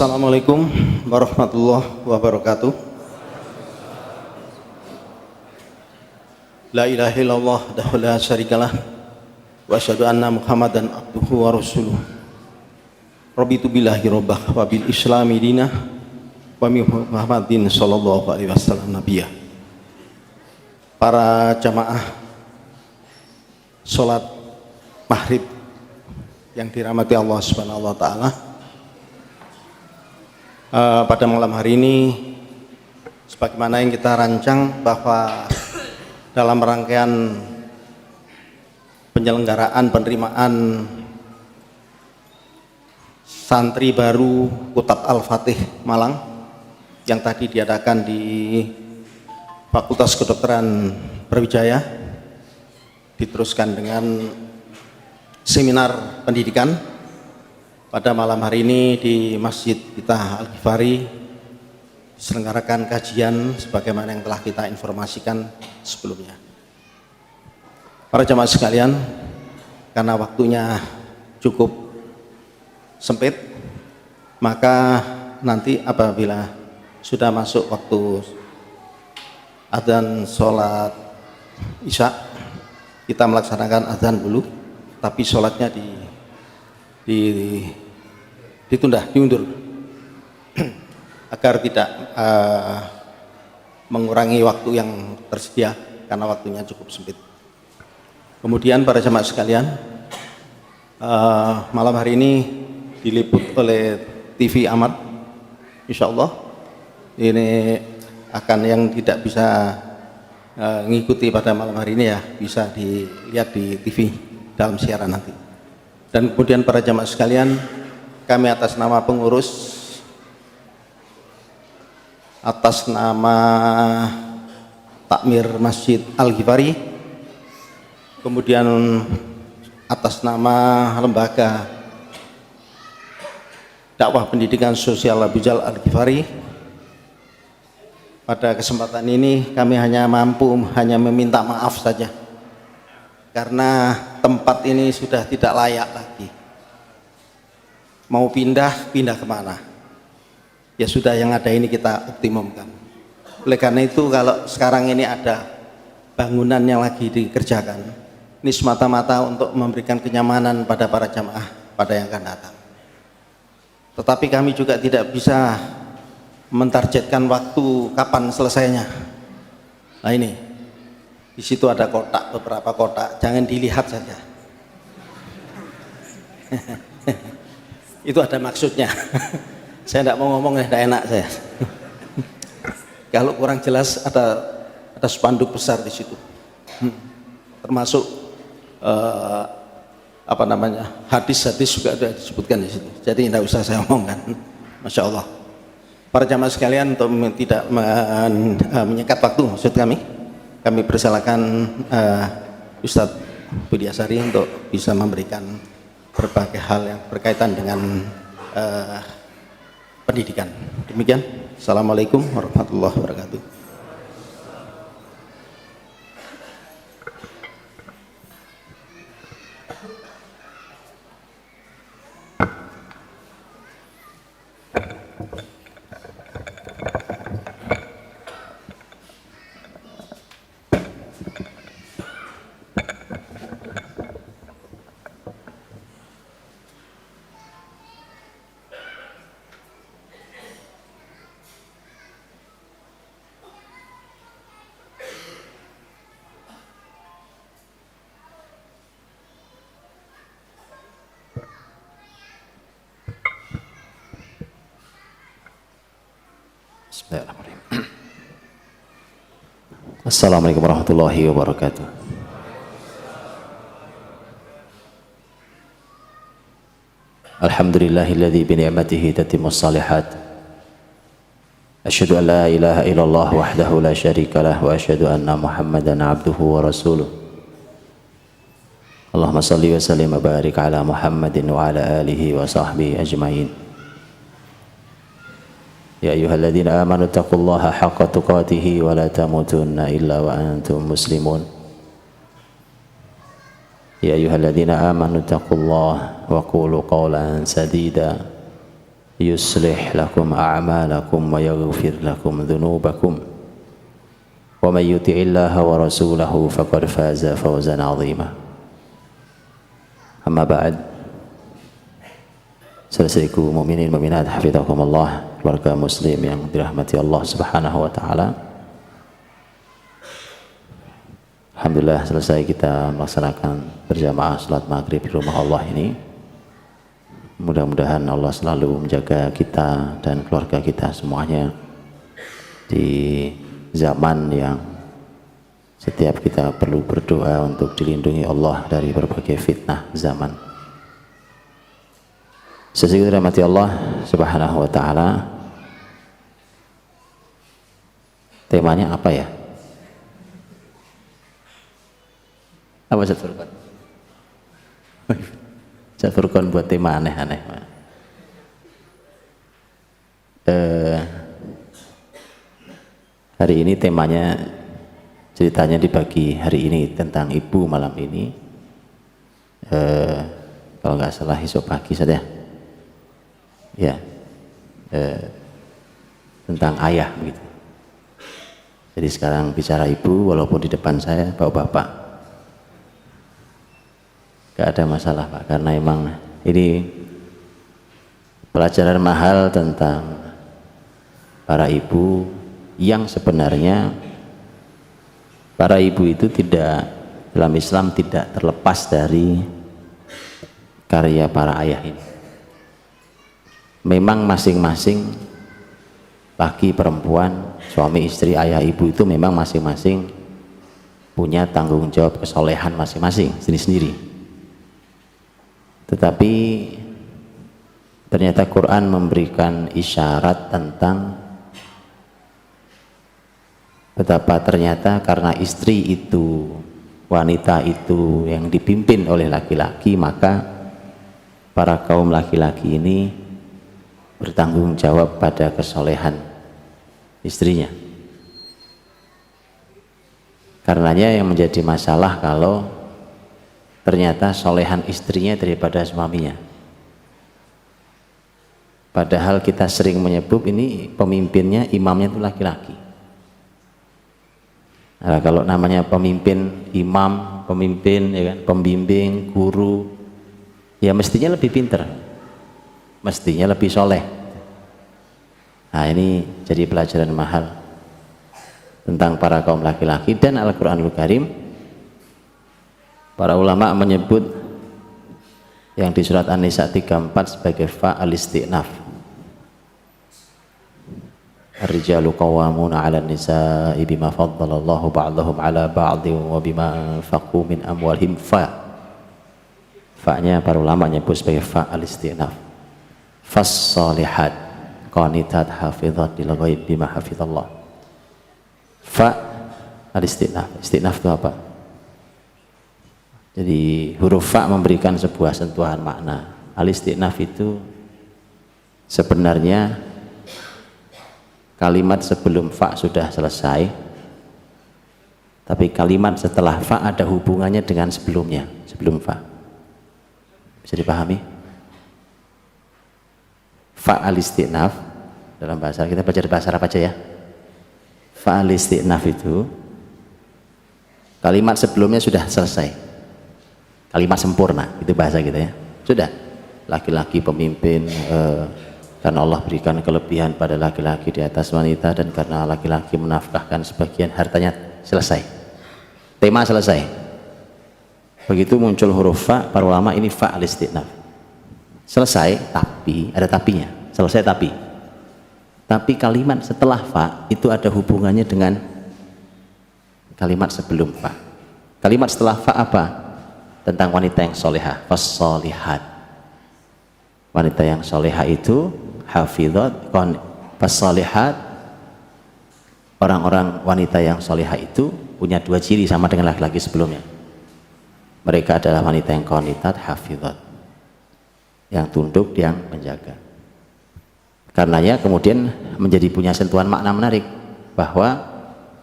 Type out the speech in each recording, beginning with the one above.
Assalamualaikum warahmatullahi wabarakatuh. La ilaha illallah wahdahu la syarikalah wa asyhadu anna Muhammadan abduhu wa rasuluh. Raditu billahi rabbah wa bil islami dinah wa bi Muhammadin sallallahu alaihi wasallam nabiyya. Para jamaah salat maghrib yang dirahmati Allah Subhanahu wa taala. Pada malam hari ini, sebagaimana yang kita rancang bahwa dalam rangkaian penyelenggaraan penerimaan santri baru Kutab Al-Fatih Malang yang tadi diadakan di Fakultas Kedokteran Brawijaya, diteruskan dengan seminar pendidikan. Pada malam hari ini di Masjid kita Al-Ghifari diselenggarakan kajian sebagaimana yang telah kita informasikan sebelumnya. Para jamaah sekalian, karena waktunya cukup sempit, maka nanti apabila sudah masuk waktu adzan sholat Isya, kita melaksanakan adzan dulu, tapi sholatnya diundur agar tidak mengurangi waktu yang tersedia karena waktunya cukup sempit. Kemudian para jemaah sekalian, malam hari ini diliput oleh TV Ahmad, insya Allah ini akan yang tidak bisa mengikuti pada malam hari ini ya bisa dilihat di TV dalam siaran nanti. Dan kemudian para jamaah sekalian, kami atas nama pengurus, atas nama Takmir Masjid Al-Ghifari, kemudian atas nama Lembaga Dakwah Pendidikan Sosial Abu Jalal Al-Ghifari, pada kesempatan ini kami hanya meminta maaf saja karena tempat ini sudah tidak layak lagi. Mau pindah kemana? Ya sudah, yang ada ini kita optimumkan. Oleh karena itu, kalau sekarang ini ada bangunan yang lagi dikerjakan, ini semata-mata untuk memberikan kenyamanan pada para jamaah pada yang akan datang. Tetapi kami juga tidak bisa mentargetkan waktu kapan selesainya. Nah ini, di situ ada kotak, beberapa kotak, jangan dilihat saja. Itu ada maksudnya. Saya tidak mau ngomong, tidak enak saya. Kalau kurang jelas ada spanduk besar di situ, termasuk hadis-hadis juga ada disebutkan di situ. Jadi tidak usah saya omongkan. Masya Allah. Para jamaah sekalian, untuk tidak menyekat waktu, maksud kami persilakan Ustadz Budi Asari untuk bisa memberikan berbagai hal yang berkaitan dengan pendidikan. Demikian. Assalamualaikum warahmatullahi wabarakatuh. Assalamualaikum warahmatullahi wabarakatuh. Alhamdulillahilladzi bi ni'matihi tatimmus shalihat. Asyhadu an la ilaha illallah wahdahu la syarikalah wa asyhadu anna Muhammadan abduhu wa rasuluh. Allahumma shalli wa sallim wa barik ala Muhammadin wa ala alihi wa sahbihi ajmain. Ya ayyuhalladzina amanu taqullaha haqqa tuqatih wa la tamutunna illa wa antum muslimun. Ya ayyuhalladzina amanu taqullaha wa qulu qawlan sadida يصلح لكم أعمالكم ويغفر لكم ذنوبكم ومن يطع الله ورسوله فقد فاز فوزا عظيما. أما بعد, saudaraku mukminin mukminat hafizakumullah, keluarga muslim yang dirahmati Allah Subhanahu wa taala. Alhamdulillah selesai kita melaksanakan berjamaah salat maghrib di rumah Allah ini. Mudah-mudahan Allah selalu menjaga kita dan keluarga kita semuanya di zaman yang setiap kita perlu berdoa untuk dilindungi Allah dari berbagai fitnah zaman. Sesuai dirahmati Allah Subhanahu wa taala. Temanya apa ya? Apa Ustaz Furqan? Ustaz Furqan buat tema aneh-aneh. Hari ini temanya, ceritanya dibagi hari ini tentang ibu malam ini. Kalau nggak salah esok pagi saja. Ya, tentang ayah begitu. Jadi sekarang bicara ibu, walaupun di depan saya bapak-bapak. Gak ada masalah Pak, karena emang ini pelajaran mahal tentang para ibu yang sebenarnya para ibu itu tidak, dalam Islam tidak terlepas dari karya para ayah ini. Memang masing-masing laki perempuan, suami istri, ayah ibu itu memang masing-masing punya tanggung jawab kesolehan masing-masing sendiri-sendiri. Tetapi ternyata Quran memberikan isyarat tentang betapa ternyata karena istri itu, wanita itu yang dipimpin oleh laki-laki, maka para kaum laki-laki ini bertanggung jawab pada kesolehan istrinya. Karenanya yang menjadi masalah kalau ternyata solehan istrinya daripada suaminya. Padahal kita sering menyebut ini pemimpinnya, imamnya itu laki-laki. Nah, kalau namanya pemimpin, imam, pemimpin, ya kan, pembimbing, guru, ya mestinya lebih pinter, mestinya lebih soleh. Nah ini jadi pelajaran mahal tentang para kaum laki-laki dan Al-Quranul Karim. Para ulama menyebut yang di surat An-Nisa 34 sebagai fa'al isti'naf. Ar-rijalu qawwamuna 'alan nisa'i bima faddalallahu ba'dahum 'ala ba'dhin wa bima anfaqu min amwalihim. Fa'nya para ulama menyebut sebagai fa'al isti'naf. Fas-salihat qanitat hafizat lil ghaib bima hafizallah. Fa' al-isti'naf. Isti'naf itu apa? Jadi huruf fa memberikan sebuah sentuhan makna. Al-isti'naf itu sebenarnya kalimat sebelum fa sudah selesai, tapi kalimat setelah fa ada hubungannya dengan sebelumnya, sebelum fa. Bisa dipahami? Fa al-isti'naf dalam bahasa, kita belajar bahasa Arab aja ya. Fa al-isti'naf itu kalimat sebelumnya sudah selesai, kalimat sempurna, itu bahasa kita ya. Sudah, laki-laki pemimpin, karena Allah berikan kelebihan pada laki-laki di atas wanita, dan karena laki-laki menafkahkan sebagian hartanya, selesai, tema selesai. Begitu muncul huruf fa, para ulama ini fa al-isti'naf, selesai, tapi ada tapinya, selesai tapi kalimat setelah fa itu ada hubungannya dengan kalimat sebelum fa. Kalimat setelah fa apa? Tentang wanita yang solehah, fas-solihat. Wanita yang solehah itu hafizat, fas-solihat. Orang-orang wanita yang solehah itu punya dua ciri sama dengan laki-laki sebelumnya. Mereka adalah wanita yang qanitat, hafizat, yang tunduk, yang menjaga. Karenanya kemudian menjadi punya sentuhan makna menarik bahwa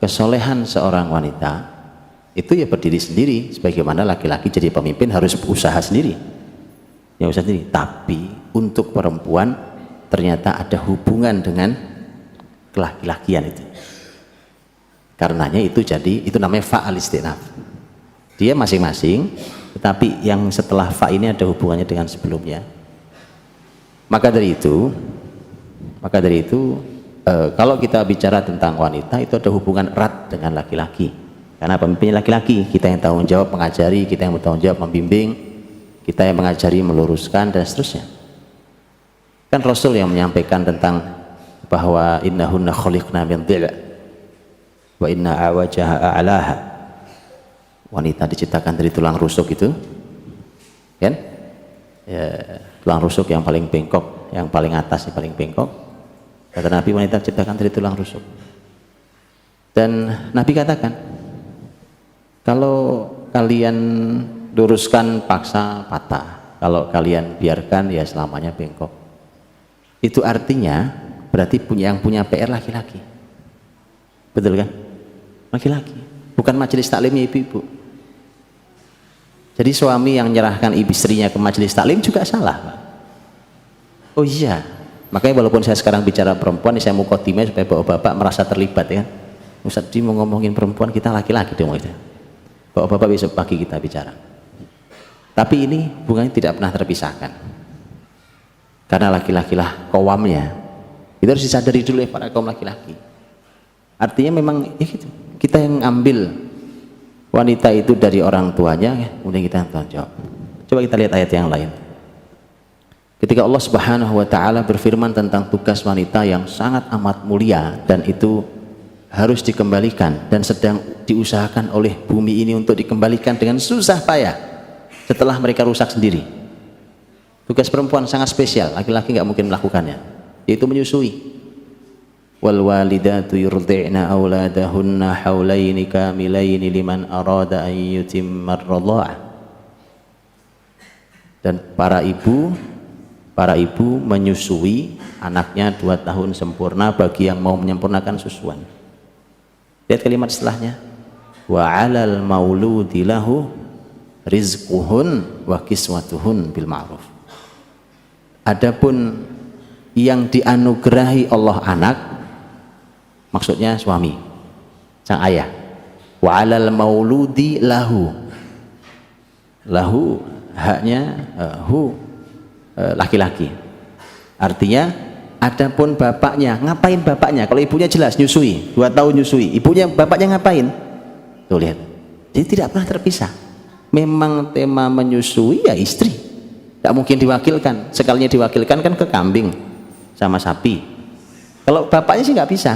kesolehan seorang wanita itu ya berdiri sendiri, sebagaimana laki-laki jadi pemimpin harus usaha sendiri, ya usaha sendiri. Tapi untuk perempuan ternyata ada hubungan dengan kelaki-lakian itu. Karenanya itu namanya fa'al istinaf. Dia masing-masing, tetapi yang setelah fa ini ada hubungannya dengan sebelumnya. Maka dari itu kalau kita bicara tentang wanita itu ada hubungan erat dengan laki-laki. Karena pemimpinnya laki-laki, kita yang tanggung jawab mengajari, kita yang bertanggung jawab membimbing, kita yang mengajari meluruskan dan seterusnya. Kan Rasul yang menyampaikan tentang bahwa innahunna khuliqna min dhil' wa inna awajaha a'laha. Wanita diciptakan dari tulang rusuk itu, kan? Ya, tulang rusuk yang paling bengkok, yang paling atas yang paling bengkok. Kata Nabi, wanita diciptakan dari tulang rusuk. Dan Nabi katakan, kalau kalian luruskan paksa patah, kalau kalian biarkan ya selamanya bengkok. Itu artinya berarti yang punya PR laki-laki, betul kan? Laki-laki, bukan majelis taklimnya ibu-ibu. Jadi suami yang menyerahkan istrinya ke majelis taklim juga salah, Pak. Oh iya, makanya walaupun saya sekarang bicara perempuan, saya mau khotimah supaya bapak-bapak merasa terlibat, ya kan? Ustaz mau ngomongin perempuan, kita laki-laki dong, gitu. Bapak-bapak besok pagi kita bicara. Tapi ini hubungannya tidak pernah terpisahkan. Karena laki-laki lah kawamnya. Itu harus disadari dulu ya para kaum laki-laki. Artinya memang ya gitu. Kita yang ambil wanita itu dari orang tuanya, ya, kemudian kita tanggung jawab. Coba kita lihat ayat yang lain. Ketika Allah Subhanahu wa taala berfirman tentang tugas wanita yang sangat amat mulia dan itu harus dikembalikan dan sedang diusahakan oleh bumi ini untuk dikembalikan dengan susah payah setelah mereka rusak sendiri. Tugas perempuan sangat spesial, laki-laki nggak mungkin melakukannya, yaitu menyusui. Wal walidatu yurdi'na auladahunna haulaini kamilaini liman arada an yutimma ar-radha'ah. Dan para ibu menyusui anaknya 2 tahun sempurna bagi yang mau menyempurnakan susuan. Lihat kalimat setelahnya, wa 'alal mauludi lahu rizquhun wa kiswatuhun bil ma'ruf. Adapun yang dianugerahi Allah anak, maksudnya suami, sang ayah. Wa 'alal mauludi lahu, haknya laki-laki. Artinya adapun bapaknya, ngapain bapaknya? Kalau ibunya jelas nyusui, 2 tahun nyusui, ibunya bapaknya ngapain? Tuh lihat. Jadi tidak pernah terpisah. Memang tema menyusui ya istri, tidak mungkin diwakilkan. Sekalinya diwakilkan kan ke kambing sama sapi. Kalau bapaknya sih nggak bisa.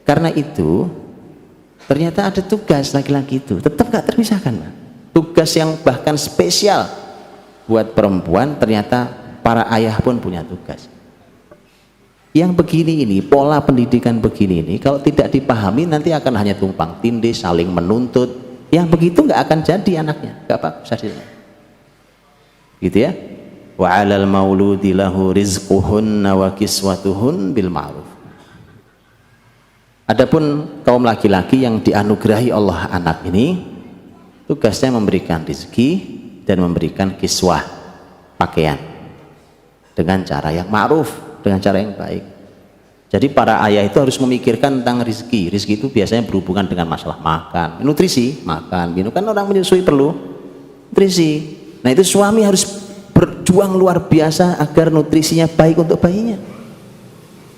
Karena itu ternyata ada tugas laki-laki itu tetap nggak terpisahkan, Pak. Tugas yang bahkan spesial buat perempuan, ternyata para ayah pun punya tugas. Yang begini ini, pola pendidikan begini ini, kalau tidak dipahami nanti akan hanya tumpang tindih, saling menuntut. Yang begitu nggak akan jadi anaknya, nggak bagus hasilnya. Gitu ya. Wa 'alal mauludi lahu rizquhunna wa kiswatuhun bil ma'ruf. Adapun kaum laki-laki yang dianugerahi Allah anak ini, tugasnya memberikan rezeki dan memberikan kiswah, pakaian, dengan cara yang ma'ruf, dengan cara yang baik. Jadi para ayah itu harus memikirkan tentang rezeki. Rezeki itu biasanya berhubungan dengan masalah makan, nutrisi, makan, minum. Kan orang menyusui perlu nutrisi. Nah itu suami harus berjuang luar biasa agar nutrisinya baik untuk bayinya.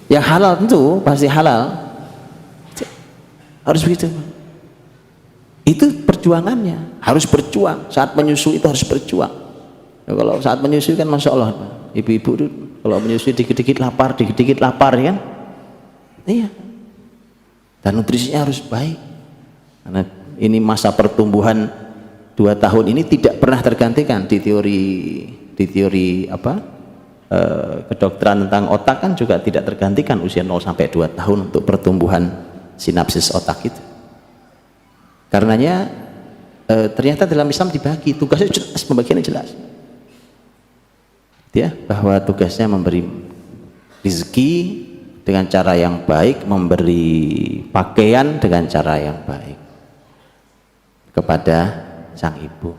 Yang halal tentu pasti halal. Harus begitu. Itu perjuangannya, harus berjuang. Saat menyusui itu harus berjuang. Nah, kalau saat menyusui kan masya Allah, ibu-ibu itu kalau menyusui dikit-dikit lapar kan? Iya. Dan nutrisinya harus baik. Karena ini masa pertumbuhan 2 tahun ini tidak pernah tergantikan di teori kedokteran tentang otak kan juga tidak tergantikan usia 0 sampai 2 tahun untuk pertumbuhan sinapsis otak itu. Karenanya ternyata dalam Islam dibagi tugasnya jelas, pembagiannya jelas. Ya, bahwa tugasnya memberi rezeki dengan cara yang baik, memberi pakaian dengan cara yang baik kepada sang ibu.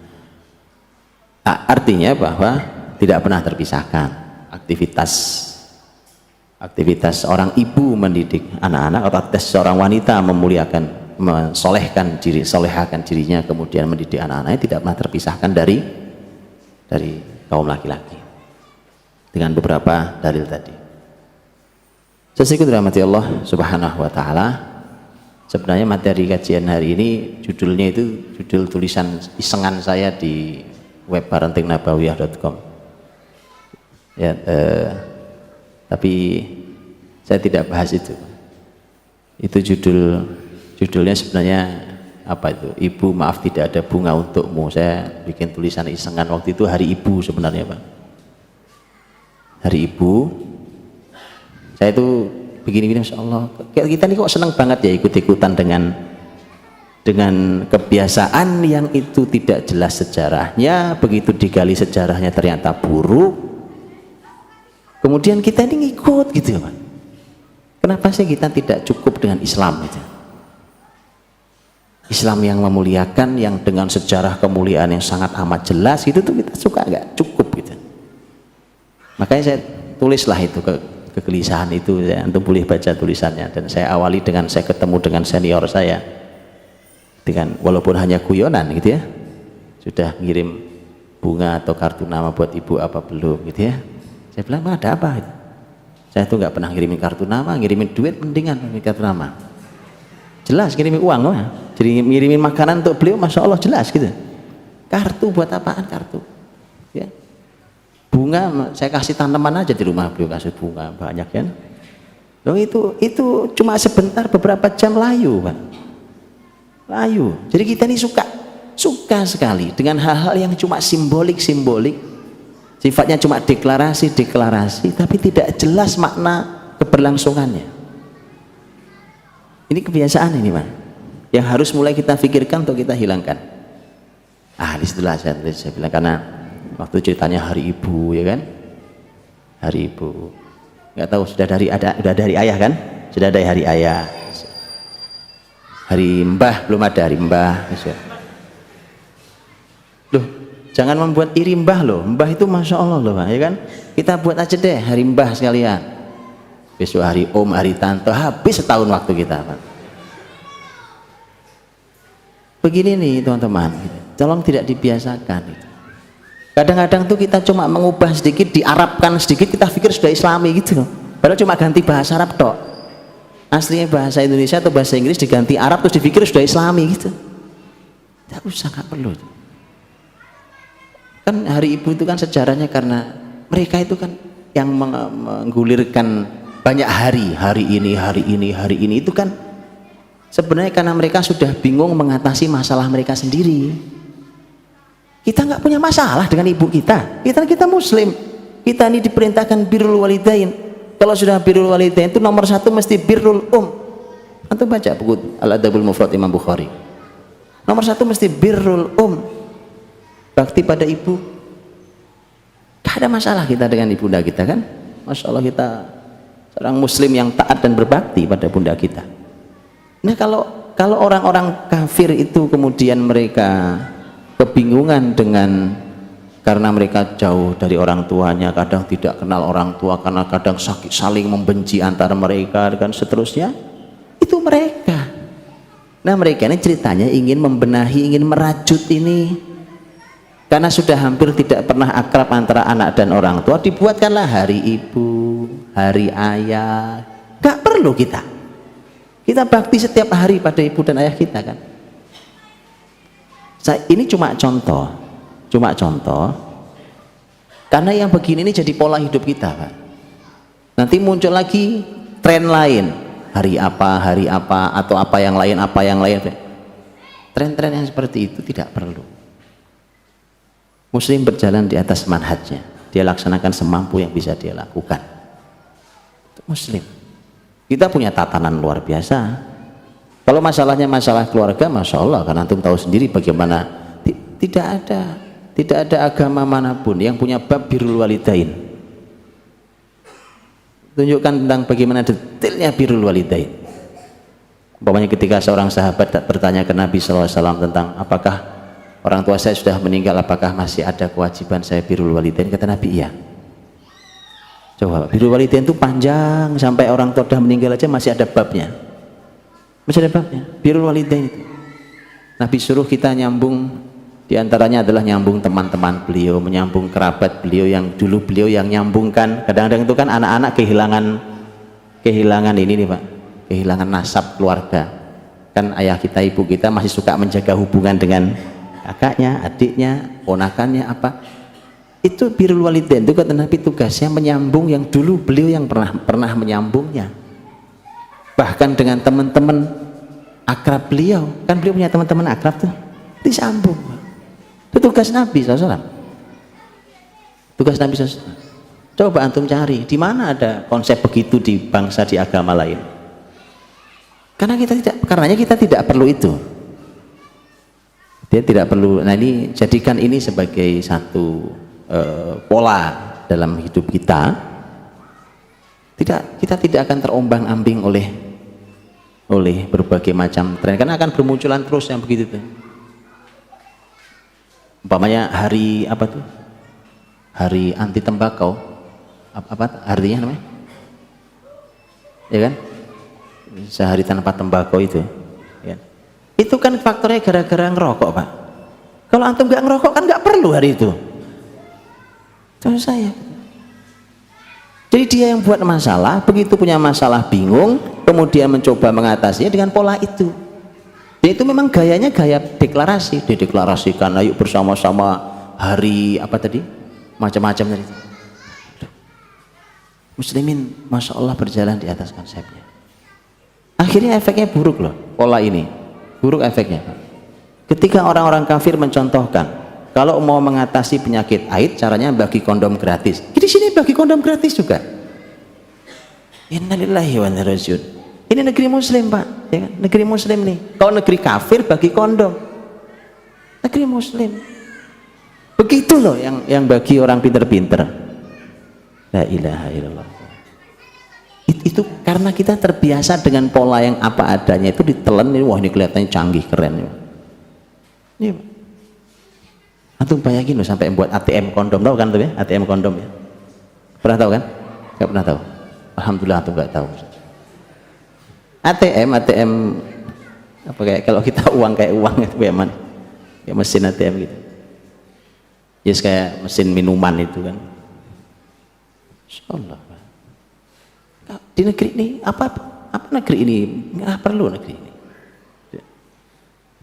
Artinya bahwa tidak pernah terpisahkan. aktivitas seorang ibu mendidik anak-anak atau aktivitas seorang wanita memuliakan, solehahkan dirinya kemudian mendidik anak-anaknya tidak pernah terpisahkan dari kaum laki-laki dengan beberapa dalil tadi. Sesuai dirahmati Allah Subhanahu wa taala, sebenarnya materi kajian hari ini judulnya itu judul tulisan isengan saya di web parentingnabawiyah.com. Ya, tapi saya tidak bahas itu. Itu judulnya sebenarnya apa itu? Ibu, maaf tidak ada bunga untukmu. Saya bikin tulisan isengan waktu itu hari ibu sebenarnya, Pak. Hari ibu. Saya itu begini-begini, Masya Allah. Kita ini kok senang banget ya ikut-ikutan dengan kebiasaan yang itu tidak jelas sejarahnya. Begitu digali sejarahnya ternyata buruk. Kemudian kita ini ngikut gitu ya, Pak. Kenapa sih kita tidak cukup dengan Islam gitu? Islam yang memuliakan, yang dengan sejarah kemuliaan yang sangat amat jelas itu tuh kita suka nggak cukup gitu. Makanya saya tulislah itu kegelisahan itu ya, untuk boleh baca tulisannya, dan saya awali dengan saya ketemu dengan senior saya dengan walaupun hanya guyonan gitu ya, sudah ngirim bunga atau kartu nama buat ibu apa belum gitu ya. Saya bilang ada apa gitu. Saya tuh nggak pernah ngirimin kartu nama, ngirimin duit mendingan ngirimin kartu nama. Jelas ngirimin uang loh, jadi ngirimin makanan untuk beliau, Masya Allah jelas gitu. Kartu buat apaan kartu? Ya. Bunga saya kasih tanaman aja di rumah beliau, kasih bunga banyak kan. Loh itu cuma sebentar, beberapa jam layu, Pak. Layu. Jadi kita ini suka sekali dengan hal-hal yang cuma simbolik, sifatnya cuma deklarasi, tapi tidak jelas makna keberlangsungannya. Ini kebiasaan ini, Pak, yang harus mulai kita pikirkan atau kita hilangkan. Disitulah saya bilang, karena waktu ceritanya hari ibu ya kan, hari ibu, nggak tahu sudah dari ayah kan, sudah dari hari ayah, hari mbah belum ada, hari mbah. Loh, jangan membuat iri mbah loh, mbah itu Masya Allah loh, Pak, ya kan, kita buat aja deh hari mbah sekalian. Besok hari om, hari tante, habis setahun waktu kita, Pak. Begini nih teman-teman, tolong tidak dibiasakan. Kadang-kadang tuh kita cuma mengubah sedikit, diarabkan sedikit, kita pikir sudah Islami gitu loh. Padahal cuma ganti bahasa Arab tok. Aslinya bahasa Indonesia atau bahasa Inggris diganti Arab terus dipikir sudah Islami gitu. Tidak usah, nggak perlu. Kan hari ibu itu kan sejarahnya karena mereka itu kan yang menggulirkan banyak hari ini itu kan sebenarnya karena mereka sudah bingung mengatasi masalah mereka sendiri. Kita nggak punya masalah dengan ibu kita muslim, kita ini diperintahkan birrul walidain. Kalau sudah birrul walidain itu nomor satu mesti birrul Antum baca buku Al-Adabul Mufrad Imam Bukhari, nomor satu mesti birrul bakti pada ibu. Gak ada masalah kita dengan ibunda kita kan, Masya Allah, kita seorang muslim yang taat dan berbakti pada bunda kita. Nah kalau orang-orang kafir itu kemudian mereka kebingungan karena mereka jauh dari orang tuanya, kadang tidak kenal orang tua, karena kadang saling membenci antara mereka dan seterusnya, itu mereka. Nah mereka ini ceritanya ingin membenahi, ingin merajut ini. Karena sudah hampir tidak pernah akrab antara anak dan orang tua, dibuatkanlah hari ibu, hari ayah. Gak perlu kita bakti setiap hari pada ibu dan ayah kita kan. Ini cuma contoh, karena yang begini ini jadi pola hidup kita, Pak. Nanti muncul lagi tren lain, hari apa atau apa yang lain. Tren-tren yang seperti itu tidak perlu. Muslim berjalan di atas manhajnya, dia laksanakan semampu yang bisa dia lakukan. Muslim, kita punya tatanan luar biasa. Kalau masalahnya masalah keluarga, Masya Allah, karena antum tahu sendiri bagaimana tidak ada agama manapun yang punya bab birrul walidain. Tunjukkan tentang bagaimana detailnya birrul walidain. Umpamanya ketika seorang sahabat bertanya ke Nabi SAW tentang apakah orang tua saya sudah meninggal, apakah masih ada kewajiban saya birrul walidain? Kata Nabi, iya. Coba birrul walidain itu panjang sampai orang tua sudah meninggal aja masih ada babnya. Masih ada babnya. Birrul walidain itu. Nabi suruh kita nyambung, diantaranya adalah nyambung teman-teman beliau, menyambung kerabat beliau yang dulu beliau yang nyambungkan. Kadang-kadang itu kan anak-anak kehilangan ini nih Pak, kehilangan nasab keluarga. Kan ayah kita, ibu kita masih suka menjaga hubungan dengan kakaknya, adiknya, ponakannya apa. Itu birrul walidain itu kata Nabi tugasnya menyambung yang dulu beliau yang pernah menyambungnya. Bahkan dengan teman-teman akrab beliau, kan beliau punya teman-teman akrab tuh, disambung. Itu tugas Nabi SAW. Tugas Nabi SAW. Coba antum cari di mana ada konsep begitu di bangsa, di agama lain. Karenanya kita tidak perlu itu. Dia tidak perlu. Nah ini jadikan ini sebagai satu pola dalam hidup kita. Kita tidak akan terombang-ambing oleh berbagai macam tren, karena akan bermunculan terus yang begitu tuh. Umpamanya hari apa tuh? Hari anti tembakau. Apa artinya namanya? Ya kan? Sehari tanpa tembakau itu. Ya. Itu kan faktornya gara-gara ngerokok, Pak. Kalau antum nggak ngerokok kan nggak perlu hari itu. Terus saya. Jadi dia yang buat masalah, begitu punya masalah bingung, kemudian mencoba mengatasinya dengan pola itu. Dan itu memang gayanya gaya deklarasi, dideklarasikan, ayo bersama-sama hari apa tadi, macam-macam tadi. Muslimin, masya Allah berjalan di atas konsepnya. Akhirnya efeknya buruk loh, pola ini, buruk efeknya. Ketika orang-orang kafir mencontohkan, kalau mau mengatasi penyakit AIDS, caranya bagi kondom gratis. Di sini bagi kondom gratis juga. Innalillahi wa inna ilaihi raji'un. Ini negeri muslim Pak, ya kan? Negeri muslim nih. Kalau negeri kafir bagi kondom. Negeri muslim. Begitu loh yang bagi orang pinter-pinter. La ilaha illallah. Itu karena kita terbiasa dengan pola yang apa adanya, itu ditelan ini, wah ini kelihatannya canggih, keren. Ini Pak. Antum bayangin loh sampai membuat ATM kondom, tahu kan tuh ya, ATM kondom ya. Pernah tahu kan? Gak pernah tahu. Alhamdulillah antum gak tahu. ATM apa kayak kalau kita kayak uang itu bagaimana? Kayak mesin ATM gitu. Yes, kayak mesin minuman itu kan. Insyaallah. Di negeri ini apa negeri ini nggak perlu negeri ini.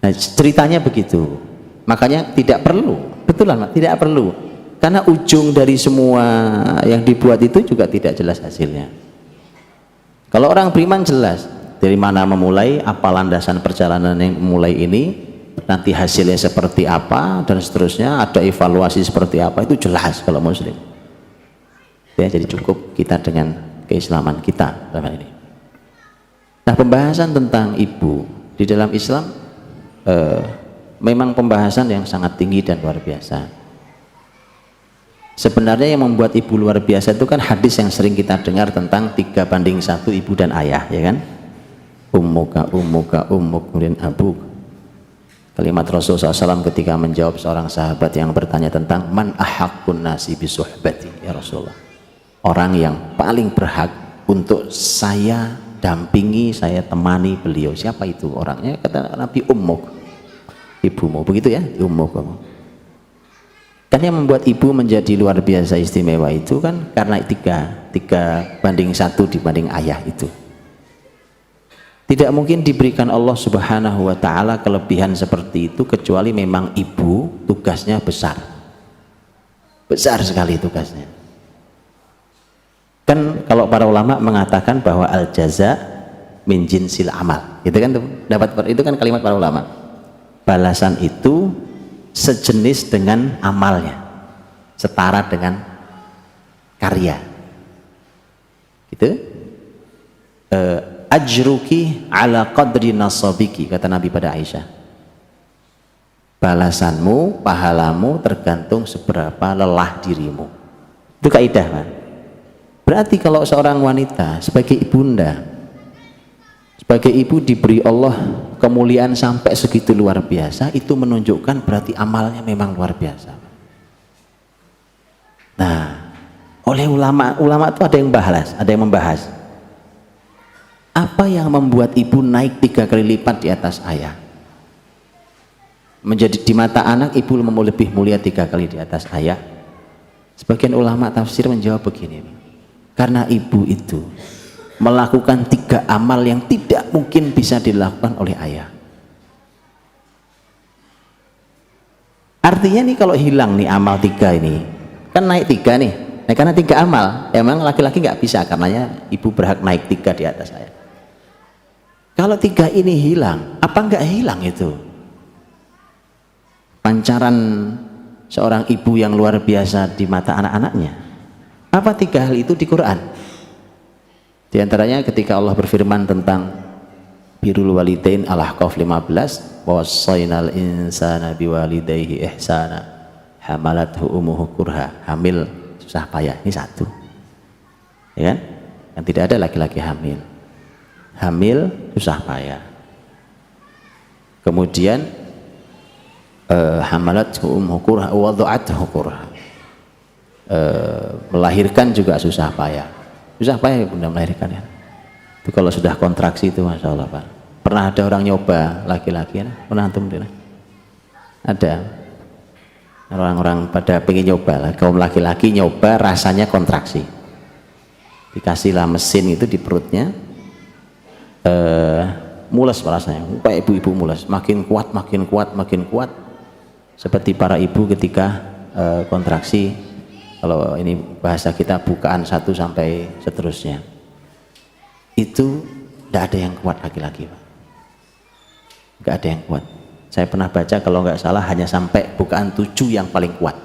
Nah, ceritanya begitu. Makanya tidak perlu, betulan Pak, tidak perlu. Karena ujung dari semua yang dibuat itu juga tidak jelas hasilnya. Kalau orang beriman jelas dari mana memulai, apa landasan perjalanan yang memulai ini, nanti hasilnya seperti apa dan seterusnya, ada evaluasi seperti apa, itu jelas kalau muslim. Ya, jadi cukup kita dengan keislaman kita dalam hal ini. Nah, pembahasan tentang ibu di dalam Islam memang pembahasan yang sangat tinggi dan luar biasa. Sebenarnya yang membuat ibu luar biasa itu kan hadis yang sering kita dengar tentang 3:1 ibu dan ayah, ya kan? Ummuka ummuk kemudian abuk. Kalimat Rasulullah SAW ketika menjawab seorang sahabat yang bertanya tentang man ahaqqun nasi bisuhbati, ya Rasulullah, orang yang paling berhak untuk saya dampingi, saya temani beliau, siapa itu orangnya? Kata Nabi, ummuk, ibumu. Begitu ya, ummuk. Kan yang membuat ibu menjadi luar biasa istimewa itu kan karena 3:1 dibanding ayah itu. Tidak mungkin diberikan Allah Subhanahu wa ta'ala kelebihan seperti itu kecuali memang ibu tugasnya besar sekali tugasnya. Kan kalau para ulama mengatakan bahwa al jaza min jinsil amal, gitu kan, dapat itu kan kalimat para ulama. Balasan itu sejenis dengan amalnya, setara dengan karya, gitu. Ajruki ala qadri nasabiki, kata Nabi pada Aisyah, balasanmu, pahalamu tergantung seberapa lelah dirimu. Itu kaidah kan. Berarti kalau seorang wanita sebagai ibunda, sebagai ibu diberi Allah kemuliaan sampai segitu luar biasa, itu menunjukkan berarti amalnya memang luar biasa. Nah, oleh ulama. Ulama itu ada yang membahas apa yang membuat ibu naik 3 kali lipat di atas ayah. Menjadi di mata anak ibu lebih mulia 3 kali di atas ayah. Sebagian ulama tafsir menjawab begini, karena ibu itu melakukan 3 amal yang tidak mungkin bisa dilakukan oleh ayah. Artinya nih kalau hilang nih amal 3 ini, kan naik 3 nih. Nah, karena 3 amal, emang laki-laki nggak bisa, karenanya ibu berhak naik 3 di atas ayah. Kalau 3 ini hilang, apa nggak hilang itu pancaran seorang ibu yang luar biasa di mata anak-anaknya? Apa 3 hal itu di Quran? Di antaranya ketika Allah berfirman tentang birrul walidain Al-Ahqaf 15, wassaynal insana biwalidayhi ihsana hamalathu ummuhu kurha, hamil susah payah, ini 1, ya kan? Yang tidak ada laki-laki hamil susah payah. Kemudian hamalathu ummuhu kurha wa wada'athu kurha, melahirkan juga susah payah bunda melahirkan ya. Itu kalau sudah kontraksi itu masya Allah Pak. Pernah ada orang nyoba laki-laki ya? Pernah antum? Ada orang-orang pada pengen nyoba lah, kaum laki-laki nyoba rasanya kontraksi, dikasihlah mesin itu di perutnya, mules rasanya kayak ibu-ibu mules, makin kuat seperti para ibu ketika kontraksi. Kalau ini bahasa kita bukaan 1 sampai seterusnya, itu tidak ada yang kuat laki-laki Pak, nggak ada yang kuat. Saya pernah baca kalau nggak salah hanya sampai bukaan 7 yang paling kuat.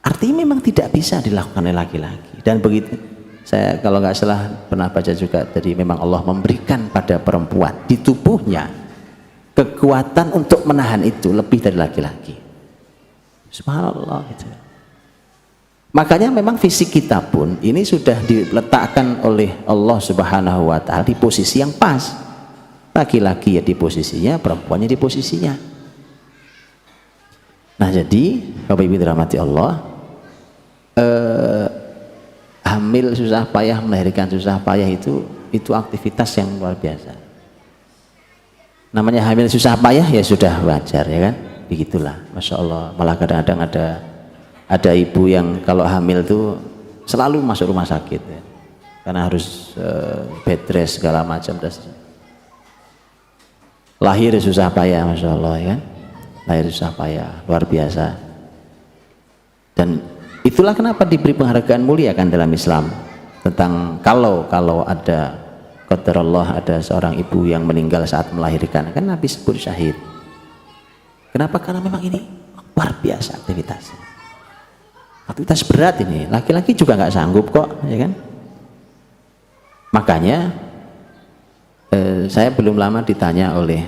Artinya memang tidak bisa dilakukan oleh laki-laki. Dan begitu, saya kalau nggak salah pernah baca juga, jadi memang Allah memberikan pada perempuan di tubuhnya kekuatan untuk menahan itu lebih dari laki-laki. Subhanallah gitu. Makanya memang fisik kita pun ini sudah diletakkan oleh Allah Subhanahu wa taala di posisi yang pas. Laki-laki ya di posisinya, perempuannya di posisinya. Nah, jadi Bapak Ibu dirahmati Allah, hamil susah payah, melahirkan susah payah itu aktivitas yang luar biasa. Namanya hamil susah payah ya sudah wajar ya kan? Begitulah, masya Allah. Malah kadang-kadang ada ibu yang kalau hamil tuh selalu masuk rumah sakit ya. Karena harus bed rest segala macam. Lahir susah payah, masya Allah ya kan? Lahir susah payah, luar biasa. Dan itulah kenapa diberi penghargaan mulia kan dalam Islam tentang kalau ada qadarullah, ada seorang ibu yang meninggal saat melahirkan, kan Nabi sebut syahid. Kenapa? Karena memang ini luar biasa aktivitas berat ini, laki-laki juga nggak sanggup kok ya kan. Makanya saya belum lama ditanya oleh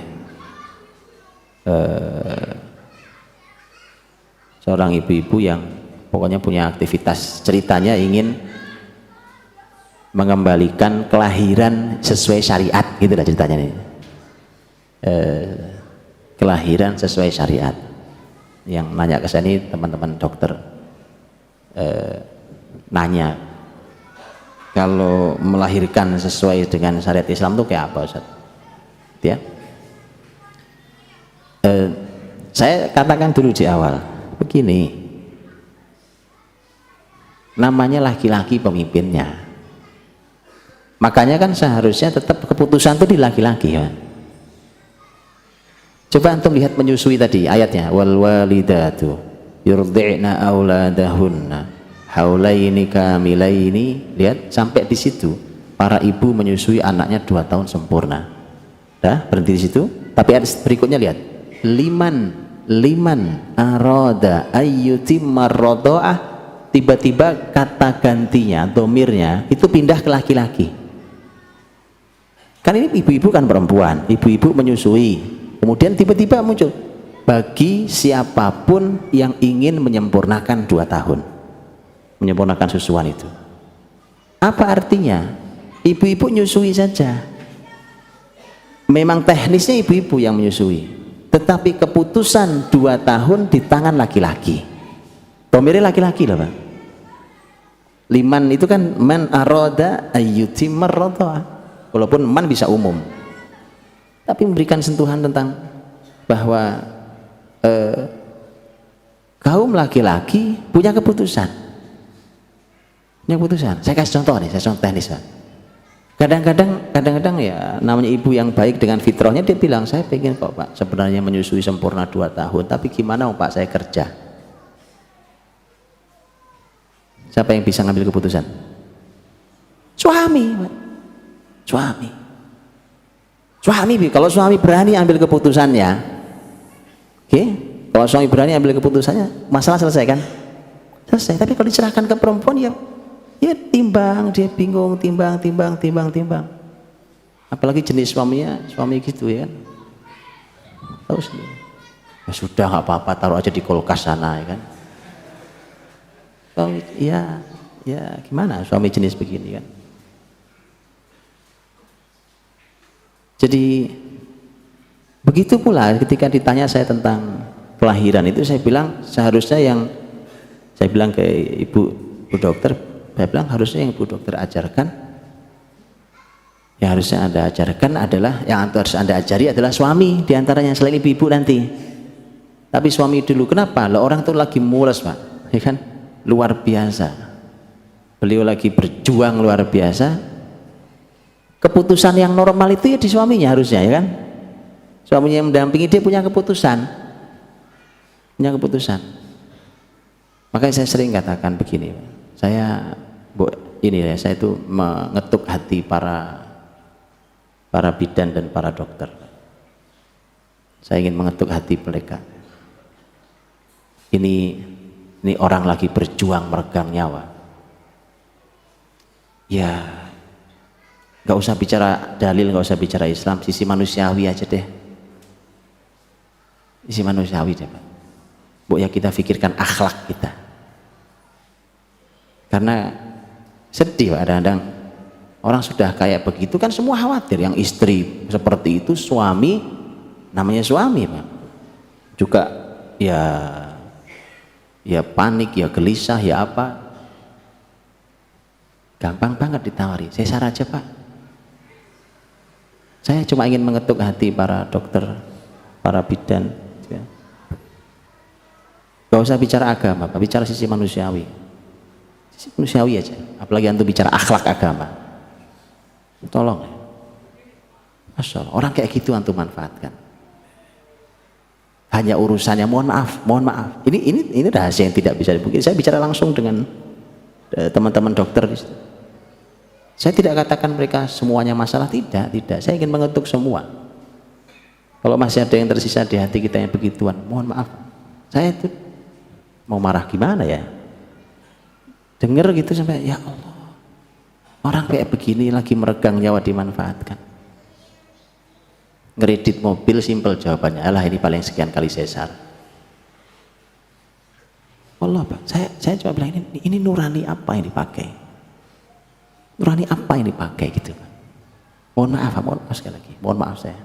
seorang ibu-ibu yang pokoknya punya aktivitas, ceritanya ingin mengembalikan kelahiran sesuai syariat gitu lah ceritanya nih. Kelahiran sesuai syariat. Yang nanya ke saya ini teman-teman dokter, nanya kalau melahirkan sesuai dengan syariat Islam itu kayak apa Ustaz? Ya. Saya katakan dulu di awal begini, namanya laki-laki pemimpinnya, makanya kan seharusnya tetap keputusan itu di laki-laki ya. Coba antum lihat menyusui tadi ayatnya, wal walidatu yurdi'na auladahunna haulaini kamilaini. Lihat sampai di situ, para ibu menyusui anaknya 2 tahun sempurna. Dah berhenti di situ. Tapi ada berikutnya, lihat, liman arada ayyutimma radha'ah, tiba-tiba kata gantinya, domirnya itu pindah ke laki-laki. Kan ini ibu-ibu kan perempuan, ibu-ibu menyusui. Kemudian tiba-tiba muncul, bagi siapapun yang ingin menyempurnakan 2 tahun, menyempurnakan susuan itu. Apa artinya? Ibu-ibu nyusui saja. Memang teknisnya ibu-ibu yang menyusui, tetapi keputusan 2 tahun di tangan laki-laki. Domirnya laki-laki lah Pak. Liman itu kan man aroda ayyutimar rodoa, walaupun man bisa umum, tapi memberikan sentuhan tentang bahwa kaum laki-laki punya keputusan. Saya kasih contoh nih, saya contoh teknis Pak. Kadang-kadang ya namanya ibu yang baik dengan fitrahnya, dia bilang saya pengen kok Pak sebenarnya menyusui sempurna 2 tahun, tapi gimana Pak saya kerja. Siapa yang bisa ngambil keputusan? Suami Pak. Suami. Kalau suami berani ambil keputusannya, oke? Kalau suami berani ambil keputusannya, masalah selesai kan? Selesai. Tapi kalau diserahkan ke perempuan ya timbang, dia bingung, timbang. Apalagi jenis suami gitu ya kan. Tahu sendiri. Ya sudah nggak apa-apa, taruh aja di kulkas sana ya kan. Oh, ya gimana suami jenis begini kan. Jadi begitu pula ketika ditanya saya tentang kelahiran itu, saya bilang seharusnya saya bilang ke ibu dokter, saya bilang harusnya yang ibu dokter ajarkan, yang harusnya Anda ajarkan adalah, yang harus Anda ajari adalah suami diantaranya selain ibu nanti. Tapi suami dulu, kenapa? Lah orang itu lagi mules Pak, ya kan? Luar biasa, beliau lagi berjuang luar biasa. Keputusan yang normal itu ya di suaminya harusnya ya kan. Suaminya yang mendampingi, dia punya keputusan. Makanya saya sering katakan begini, saya itu mengetuk hati para bidan dan para dokter. Saya ingin mengetuk hati mereka. Ini orang lagi berjuang meregang nyawa. Ya, nggak usah bicara dalil, nggak usah bicara Islam, sisi manusiawi aja deh. Sisi manusiawi deh Pak. Ya kita pikirkan akhlak kita. Karena sedih Pak, kadang-kadang orang sudah kayak begitu kan semua khawatir. Yang istri seperti itu, suami, namanya suami Pak, juga ya panik, ya gelisah, ya apa, gampang banget ditawari. Saya sar aja Pak. Saya cuma ingin mengetuk hati para dokter, para bidan. Gak usah bicara agama Pak, bicara sisi manusiawi. Sisi manusiawi aja. Apalagi antum bicara akhlak agama. Tolong. Masya Allah, orang kayak gitu antum manfaatkan. Hanya urusannya mohon maaf. Ini rahasia yang tidak bisa dibuktikan. Saya bicara langsung dengan teman-teman dokter. Saya tidak katakan mereka semuanya masalah, tidak. Saya ingin mengetuk semua. Kalau masih ada yang tersisa di hati kita yang begituan, mohon maaf. Saya itu mau marah gimana ya? Dengar gitu sampai ya Allah, orang kayak begini lagi meregang nyawa dimanfaatkan. Ngeredit mobil simpel jawabannya, alah ini paling sekian kali sesar. Allah Pak, saya coba bilang ini nurani apa yang dipakai? Nurani apa yang dipakai gitu Pak? Mohon maaf sekali lagi, mohon maaf saya.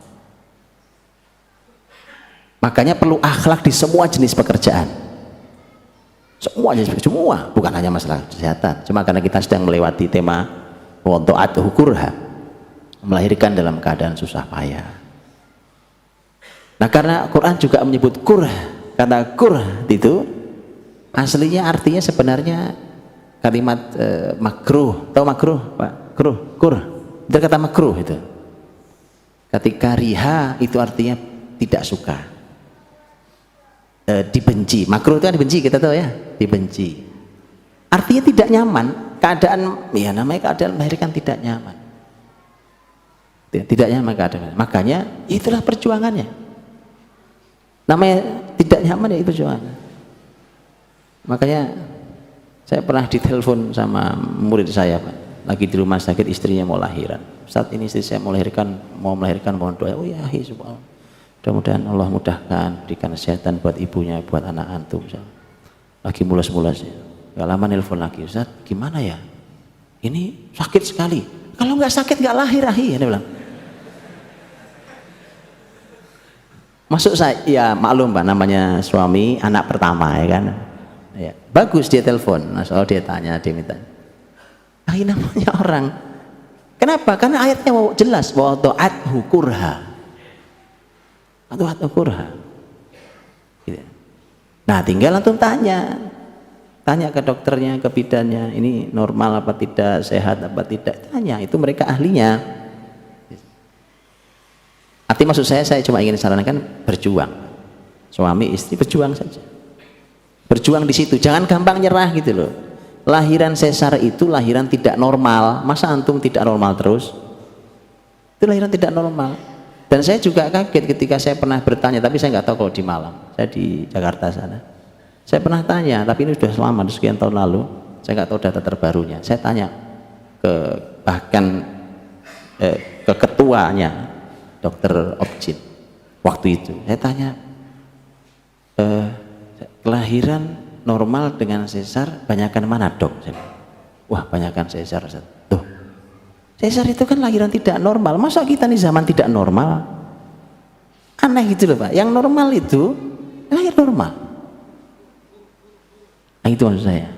Makanya perlu akhlak di semua jenis pekerjaan. Semua, bukan hanya masalah kesehatan. Cuma karena kita sedang melewati tema wada'at hukurha, melahirkan dalam keadaan susah payah. Nah karena Quran juga menyebut kurh, karena kurh itu aslinya artinya sebenarnya kalimat makruh. Tahu makruh Pak? Kurh. Dari kata makruh itu. Ketika riha itu artinya tidak suka, dibenci. Makruh itu kan dibenci, kita tahu ya, dibenci. Artinya tidak nyaman, keadaan, ya namanya keadaan melahirkan tidak nyaman. Tidak nyaman keadaan. Makanya itulah perjuangannya. Namanya tidak nyaman ya itu perjuangan. Makanya saya pernah ditelepon sama murid saya Pak, lagi di rumah sakit, istrinya mau lahiran. Saat ini istri saya mau melahirkan, mohon doa. Oh ya, subhanallah. Mudah-mudahan Allah mudahkan, berikan kesehatan buat ibunya, buat anak antum. Lagi mulas-mulas ya. Gak lama nelpon lagi, Ustaz, gimana ya? Ini sakit sekali. Kalau nggak sakit nggak lahir, dia bilang. Masuk saya, ya maklum Pak, namanya suami anak pertama ya kan. Ya. Bagus dia telepon, soal dia tanya, dia minta. Ini namanya orang. Kenapa? Karena ayatnya jelas, wa ta'athu kurha. Atau kurha. Gitu. Nah, tinggal antum tanya ke dokternya, ke bidannya, ini normal apa tidak, sehat apa tidak, tanya, itu mereka ahlinya. Arti maksud saya cuma ingin sarankan berjuang, suami istri berjuang saja, berjuang di situ, jangan gampang nyerah gitu loh. Lahiran sesar itu lahiran tidak normal, masa antum tidak normal terus? Itu lahiran tidak normal. Dan saya juga kaget ketika saya pernah bertanya, tapi saya nggak tahu kalau di Malang, saya di Jakarta sana. Saya pernah tanya, tapi ini sudah lama, sekian tahun lalu, saya nggak tahu data terbarunya. Saya tanya bahkan ke ketuanya, Dokter Objin, waktu itu. Saya tanya, kelahiran normal dengan sesar, banyakan mana dok? Wah, banyakan sesar. Tuh, sesar itu kan lahiran tidak normal. Masa kita nih zaman tidak normal? Aneh gitu loh Pak. Yang normal itu lahir normal. Nah, itu maksud saya.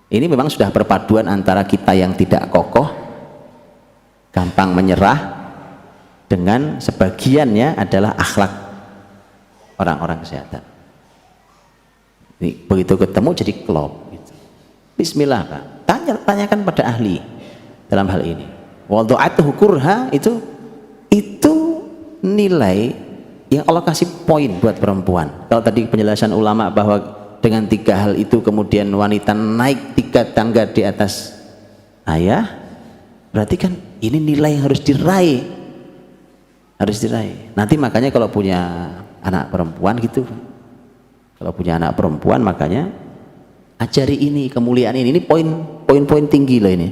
Ini memang sudah perpaduan antara kita yang tidak kokoh, gampang menyerah, dengan sebagiannya adalah akhlak orang-orang kesehatan. Ini, begitu ketemu jadi klop gitu. Bismillah Pak, tanyakan pada ahli dalam hal ini. Wada'atuhu kurha itu nilai yang Allah kasih poin buat perempuan. Kalau tadi penjelasan ulama bahwa dengan 3 hal itu kemudian wanita naik 3 tangga di atas ayah, berarti kan ini nilai yang harus diraih, nanti makanya kalau punya anak perempuan gitu, kalau punya anak perempuan makanya ajari ini, kemuliaan ini poin-poin tinggi loh ini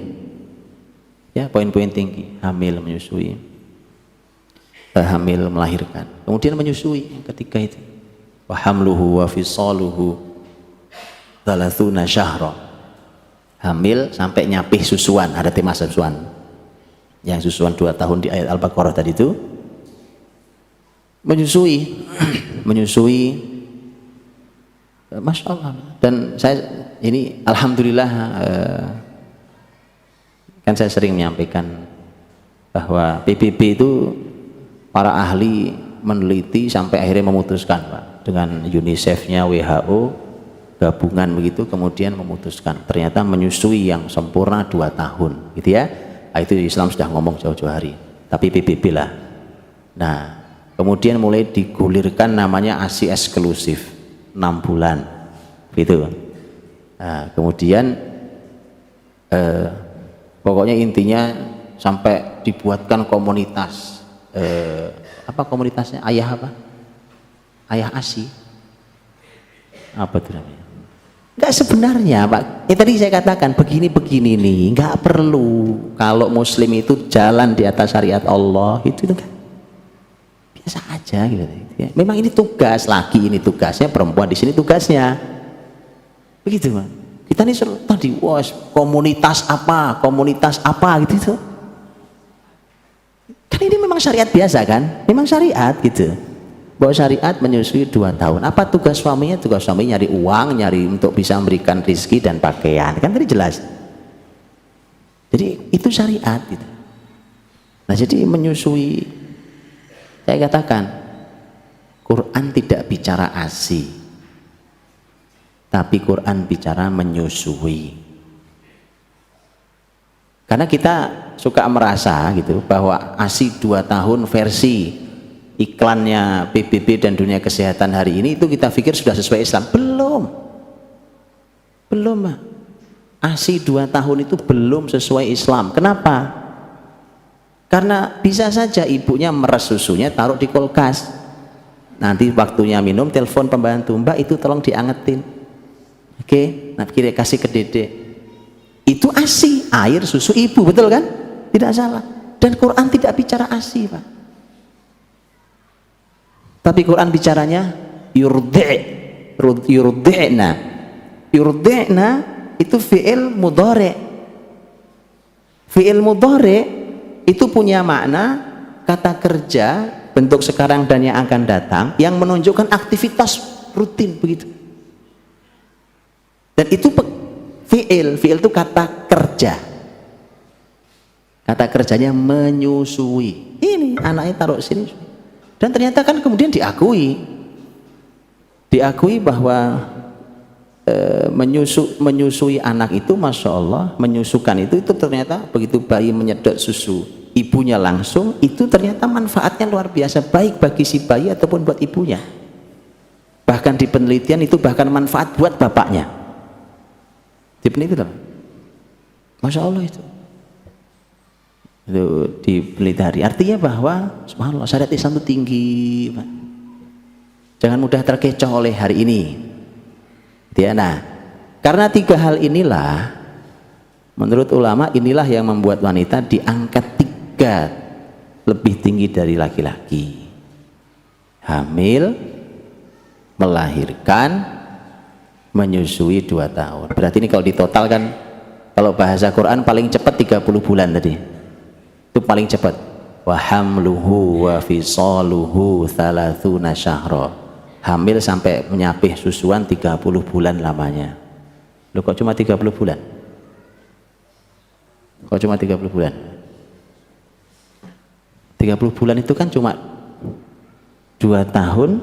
ya, poin-poin tinggi. Hamil, menyusui, hamil, melahirkan, kemudian menyusui ketika itu, wa hamluhu wa fisaluhu 30 syahra, hamil sampai nyapih susuan, ada tema susuan, yang susuan 2 tahun di ayat Al-Baqarah tadi itu, menyusui Masya Allah. Dan saya ini alhamdulillah, kan saya sering menyampaikan bahwa PBB itu para ahli meneliti sampai akhirnya memutuskan Pak, dengan UNICEF-nya, WHO gabungan begitu, kemudian memutuskan ternyata menyusui yang sempurna 2 tahun gitu ya. Nah, itu Islam sudah ngomong jauh-jauh hari, tapi PBB lah. Nah, kemudian mulai digulirkan namanya ASI eksklusif 6 bulan gitu. Nah, kemudian pokoknya intinya sampai dibuatkan komunitas, apa komunitasnya, ayah ASI apa itu namanya. Enggak sebenarnya Pak, tadi saya katakan begini nih, enggak perlu. Kalau muslim itu jalan di atas syariat Allah itu kan biasa aja gitu. Memang ini tugas laki, ini tugasnya perempuan, di sini tugasnya begitu Pak. Kita nih tadi komunitas apa gitu. Kan ini memang syariat biasa kan, memang syariat gitu. Bahwa syariat menyusui 2 tahun. Apa tugas suaminya? Tugas suami nyari uang, nyari untuk bisa memberikan rezeki dan pakaian, kan tadi jelas. Jadi itu syariat gitu. Nah, jadi menyusui, saya katakan Quran tidak bicara ASI, tapi Quran bicara menyusui. Karena kita suka merasa gitu bahwa ASI 2 tahun versi iklannya PBB dan dunia kesehatan hari ini itu kita pikir sudah sesuai Islam. Belum Pak. ASI 2 tahun itu belum sesuai Islam. Kenapa? Karena bisa saja ibunya meres susunya taruh di kulkas, nanti waktunya minum telepon pembantu, Mbak itu tolong diangetin, oke, nah kira kasih ke dede. Itu ASI, air susu ibu, betul kan? Tidak salah. Dan Quran tidak bicara ASI Pak, tapi Quran bicaranya yurdi'na itu fi'il mudhari'. Fi'il mudhari' itu punya makna kata kerja bentuk sekarang dan yang akan datang yang menunjukkan aktivitas rutin begitu. Dan itu fi'il itu kata kerja. Kata kerjanya menyusui. Ini anaknya taruh sini. Dan ternyata kan kemudian diakui bahwa menyusui anak itu, masya Allah, menyusukan itu ternyata begitu bayi menyedot susu ibunya langsung, itu ternyata manfaatnya luar biasa, baik bagi si bayi ataupun buat ibunya. Bahkan di penelitian itu bahkan manfaat buat bapaknya. Di penelitian, masya Allah itu dipelajari. Artinya bahwa subhanallah syariat Islam itu tinggi, Pak. Jangan mudah terkecoh oleh hari ini. Ya, nah, karena 3 hal inilah menurut ulama inilah yang membuat wanita diangkat 3 lebih tinggi dari laki-laki. Hamil, melahirkan, menyusui 2 tahun. Berarti ini kalau ditotalkan, kalau bahasa Quran paling cepat 30 bulan tadi. Itu paling cepat. Wa hamluhu wa fisaluhu 30 syahra. Hamil sampai menyapih susuan 30 bulan lamanya. Loh, kok cuma 30 bulan? Kok cuma 30 bulan? 30 bulan itu kan cuma 2 tahun.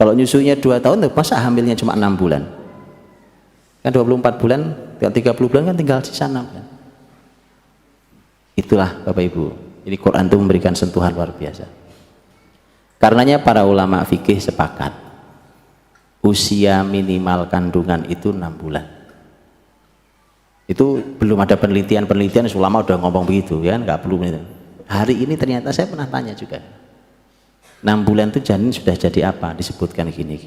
Kalau nyusunya 2 tahun, masa hamilnya cuma 6 bulan? Kan 24 bulan, 30 bulan kan tinggal sisa 6 bulan. Itulah Bapak Ibu. Jadi Quran itu memberikan sentuhan luar biasa. Karenanya para ulama fikih sepakat usia minimal kandungan itu 6 bulan. Itu belum ada penelitian ulama udah ngomong begitu ya, nggak perlu. Hari ini ternyata saya pernah tanya juga. 6 bulan itu janin sudah jadi apa? Disebutkan gini.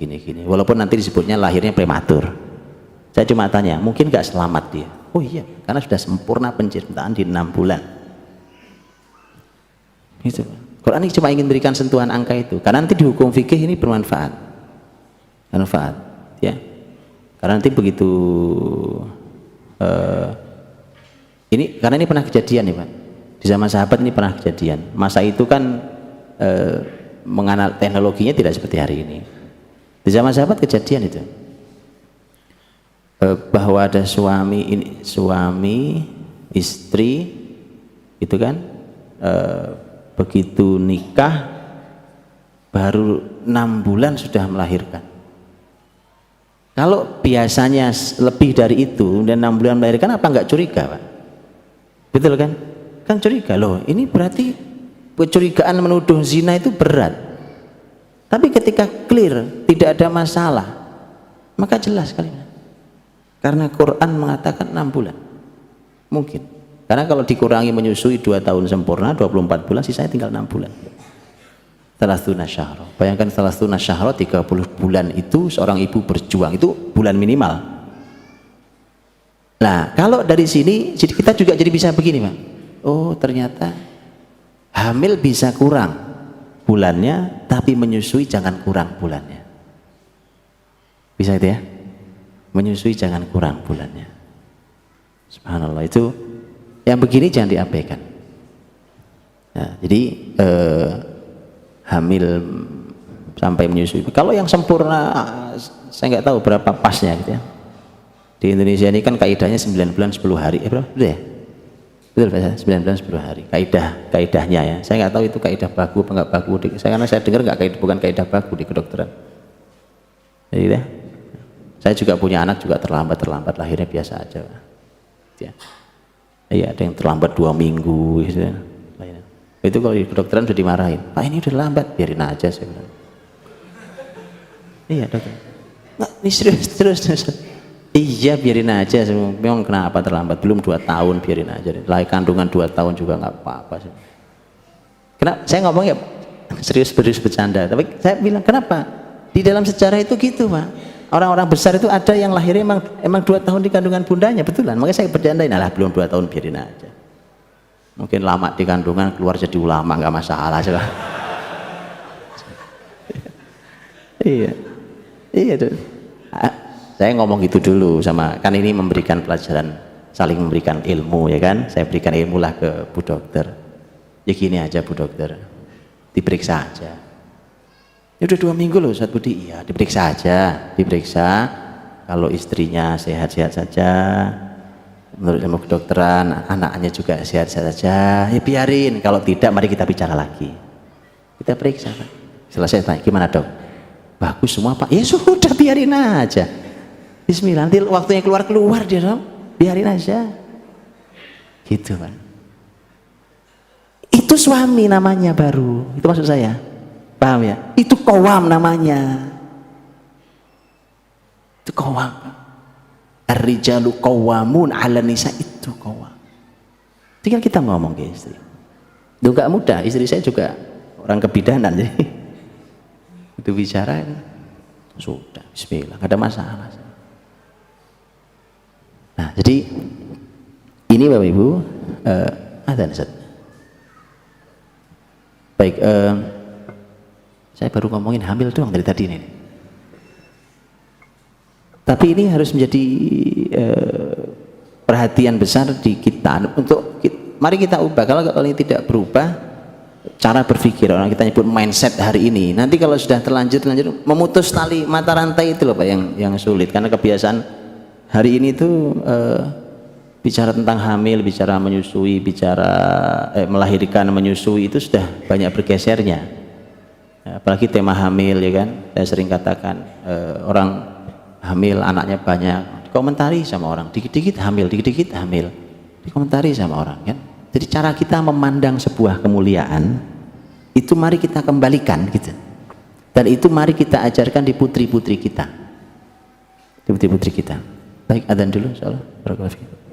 Walaupun nanti disebutnya lahirnya prematur. Saya cuma tanya, mungkin nggak selamat dia? Oh iya, karena sudah sempurna penciptaan di 6 bulan. Gitu. Quran ini cuma ingin berikan sentuhan angka itu, karena nanti di hukum fikih ini bermanfaat, ya. Karena nanti begitu karena ini pernah kejadian ya Pak, di zaman sahabat ini pernah kejadian. Masa itu kan mengenal teknologinya tidak seperti hari ini. Di zaman sahabat kejadian itu, bahwa ada suami istri itu kan. Begitu nikah baru 6 bulan sudah melahirkan. Kalau biasanya lebih dari itu dan 6 bulan melahirkan, apa nggak curiga Pak? Betul kan? Kan curiga loh, ini berarti kecurigaan menuduh zina itu berat. Tapi ketika clear tidak ada masalah, maka jelas kali. Karena Quran mengatakan 6 bulan mungkin. Karena kalau dikurangi menyusui 2 tahun sempurna, 24 bulan, sisanya tinggal 6 bulan. 30 syahra. Bayangkan 30 syahra, 30 bulan itu seorang ibu berjuang, itu bulan minimal. Nah, kalau dari sini kita juga jadi bisa begini Pak. Oh, ternyata hamil bisa kurang bulannya, tapi menyusui jangan kurang bulannya. Bisa itu ya? Menyusui jangan kurang bulannya. Subhanallah, itu yang begini jangan diabaikan. Nah, jadi hamil sampai menyusui. Kalau yang sempurna, saya nggak tahu berapa pasnya gitu ya. Di Indonesia ini kan kaidahnya 9 bulan 10 hari, bro, betul ya? Betul Pak, 9 bulan 10 hari. Kaidahnya ya. Saya nggak tahu itu kaidah baku apa nggak baku. Karena saya dengar bukan kaidah baku di kedokteran. Jadi ya, saya juga punya anak juga terlambat lahirnya biasa aja. Ya. Iya, ada yang terlambat 2 minggu gitu. Itu kalau di kedokteran sudah dimarahin, Pak ini udah lambat, biarin aja saya bilang. Iya dokter, nggak, ini terus. Iya biarin aja, memang kenapa terlambat, belum 2 tahun biarin aja. Lahir kandungan 2 tahun juga nggak apa-apa. Kenapa? Saya ngomong ya serius bercanda, tapi saya bilang kenapa? Di dalam sejarah itu gitu Pak. Orang-orang besar itu ada yang lahirnya emang 2 tahun di kandungan bundanya, betulan. Makanya saya bercandain, alah belum 2 tahun biarin aja. Mungkin lama di kandungan keluar jadi ulama nggak masalah aja. Iya tuh. Saya ngomong gitu dulu sama, kan ini memberikan pelajaran, saling memberikan ilmu ya kan. Saya berikan ilmu lah ke Bu Dokter. Ya gini aja Bu Dokter, diperiksa aja. Ya udah 2 minggu loh Ustaz Budi. Iya diperiksa aja, kalau istrinya sehat-sehat saja, menurut ilmu kedokteran anaknya juga sehat-sehat saja, ya biarin. Kalau tidak, mari kita bicara lagi, kita periksa. Selesai tanya, gimana dok? Bagus semua pak. Ya sudah, biarin aja. Bismillah, nanti waktunya keluar dia dong, biarin aja. Gitu pak. Itu suami namanya baru, itu maksud saya, paham ya? Itu qawwam namanya, itu qawwam. Ar-rijalu qawwamun 'ala nisa, itu qawwam. Tinggal kita ngomong ke istri. Itu gak mudah, istri saya juga orang kebidanan, jadi itu bicara sudah bismillah, gak ada masalah. Nah jadi ini Bapak Ibu, adzan Ustaz. Baik, saya baru ngomongin hamil doang dari tadi ini. Tapi ini harus menjadi perhatian besar di kita. Mari kita ubah. Kalau ini tidak berubah, cara berpikir orang kita nyebut mindset hari ini. Nanti kalau sudah terlanjur memutus tali mata rantai itu loh Pak yang sulit. Karena kebiasaan hari ini tuh bicara tentang hamil, bicara menyusui, bicara melahirkan, menyusui itu sudah banyak bergesernya. Apalagi tema hamil ya kan. Saya sering katakan orang hamil anaknya banyak, dikomentari sama orang, dikit-dikit hamil, dikomentari sama orang kan. Jadi cara kita memandang sebuah kemuliaan itu mari kita kembalikan gitu. Dan itu mari kita ajarkan di putri-putri kita. Di putri-putri kita. Baik, adzan dulu insyaallah. Barakallahu fiik.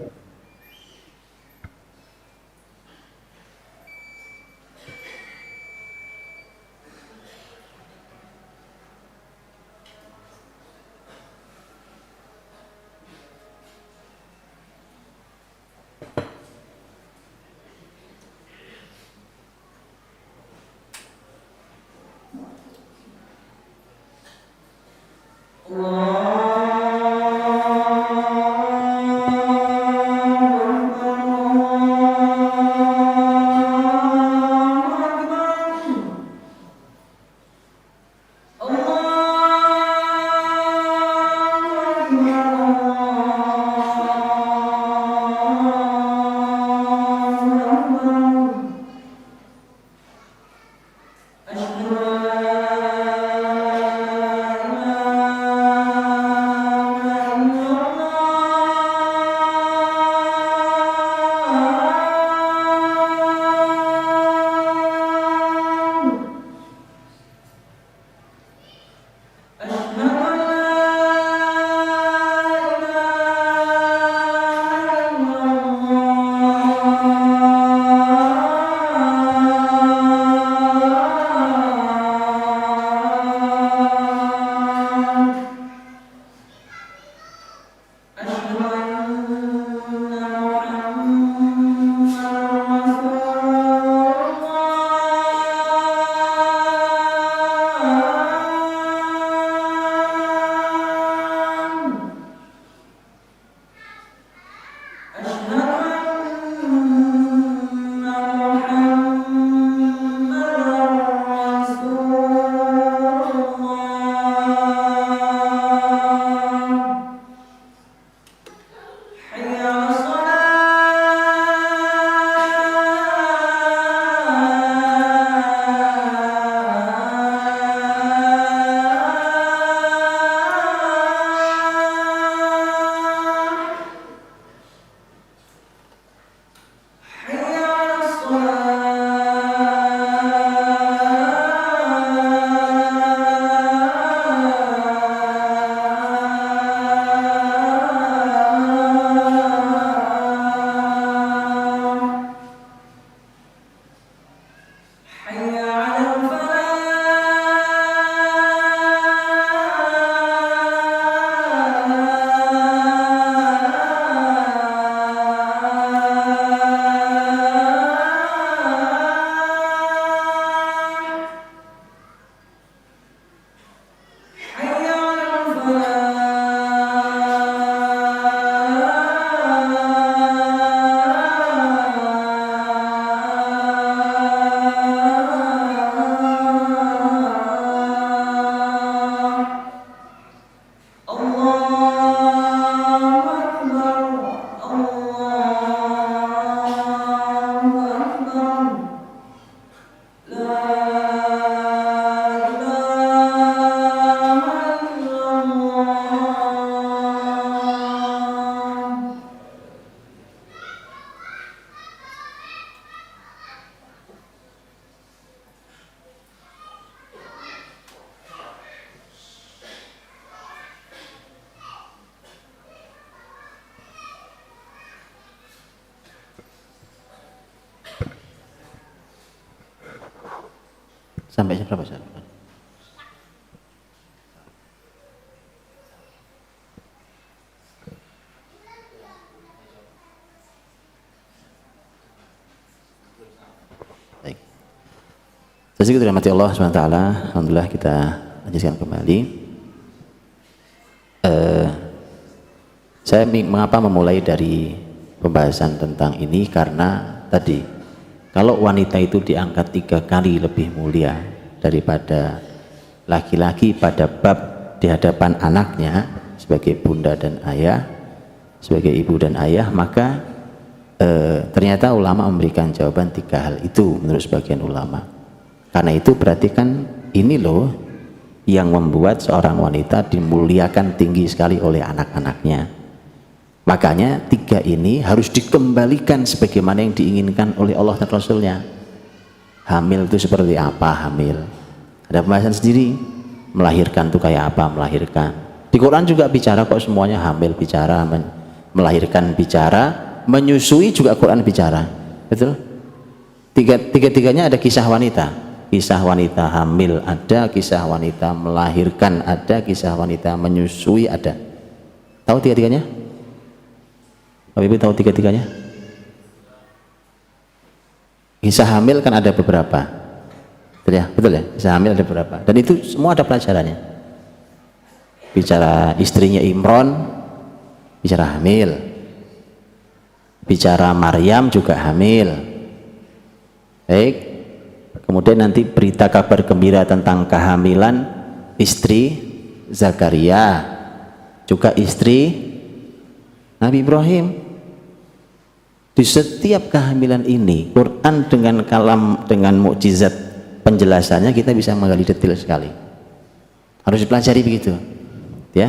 أشهد أن لا Sampai jam berapa? Baik. Jadi kita dirahmati Allah SWT. Alhamdulillah kita lanjutkan kembali. Saya mengapa memulai dari pembahasan tentang ini, karena tadi kalau wanita itu diangkat 3 kali lebih mulia daripada laki-laki pada bab di hadapan anaknya sebagai bunda dan ayah, sebagai ibu dan ayah, maka ternyata ulama memberikan jawaban 3 hal itu menurut sebagian ulama. Karena itu berarti kan ini loh yang membuat seorang wanita dimuliakan tinggi sekali oleh anak-anaknya. Makanya 3 ini harus dikembalikan sebagaimana yang diinginkan oleh Allah dan Rasulnya. Hamil itu seperti apa hamil? Ada pembahasan sendiri. Melahirkan itu kayak apa melahirkan. Di Quran juga bicara kok semuanya, hamil bicara, melahirkan bicara, menyusui juga Quran bicara. Betul? Tiga-tiganya ada kisah wanita. Kisah wanita hamil ada, kisah wanita melahirkan ada, kisah wanita menyusui ada. Tahu tiga-tiganya? Bapak Ibu tahu tiga-tiganya? Kisah hamil kan ada beberapa. Betul ya? Betul ya? Kisah hamil ada beberapa. Dan itu semua ada pelajarannya. Bicara istrinya Imron, bicara hamil. Bicara Maryam juga hamil. Baik. Kemudian nanti berita kabar gembira tentang kehamilan istri Zakaria, juga istri Nabi Ibrahim. Di setiap kehamilan ini Quran dengan kalam, dengan mukjizat penjelasannya kita bisa menggali detail sekali. Harus dipelajari begitu ya.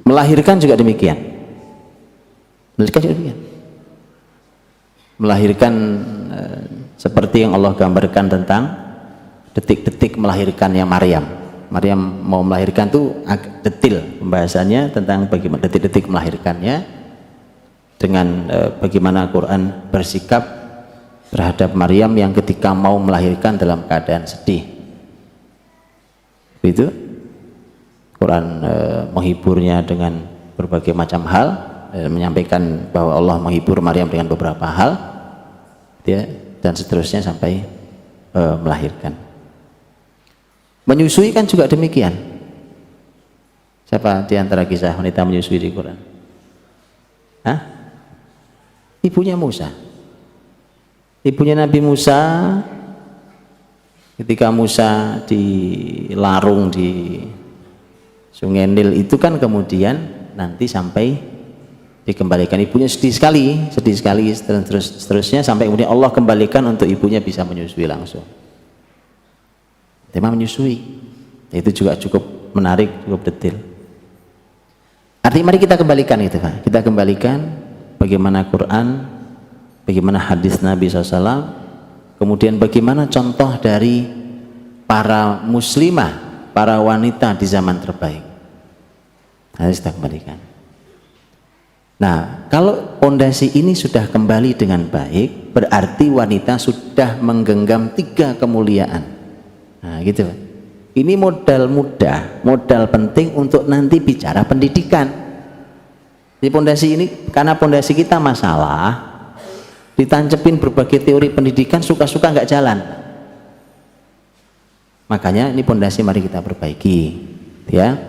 Melahirkan juga demikian. Melahirkan seperti yang Allah gambarkan tentang detik-detik melahirkannya Maryam. Maryam mau melahirkan tuh agak detail pembahasannya tentang bagaimana detik-detik melahirkannya, dengan bagaimana Quran bersikap terhadap Maryam yang ketika mau melahirkan dalam keadaan sedih. Itu Quran menghiburnya dengan berbagai macam hal, menyampaikan bahwa Allah menghibur Maryam dengan beberapa hal, ya, dan seterusnya sampai melahirkan. Menyusui kan juga demikian. Siapa di antara kisah wanita menyusui di Quran? Hah? Ibunya Musa. Ibunya Nabi Musa, ketika Musa dilarung di Sungai Nil itu kan kemudian nanti sampai dikembalikan, ibunya sedih sekali seterusnya sampai kemudian Allah kembalikan untuk ibunya bisa menyusui langsung. Tema menyusui itu juga cukup menarik, cukup detail. Artinya mari kita kembalikan itu Pak. Kita kembalikan bagaimana Quran, bagaimana hadis Nabi SAW, kemudian bagaimana contoh dari para muslimah, para wanita di zaman terbaik. Harus kita kembalikan. Nah, kalau fondasi ini sudah kembali dengan baik, berarti wanita sudah menggenggam 3 kemuliaan. Nah, gitu. Ini modal mudah, modal penting untuk nanti bicara pendidikan. Di fondasi ini, karena fondasi kita masalah, ditancepin berbagai teori pendidikan, suka-suka nggak jalan. Makanya ini fondasi mari kita perbaiki, ya.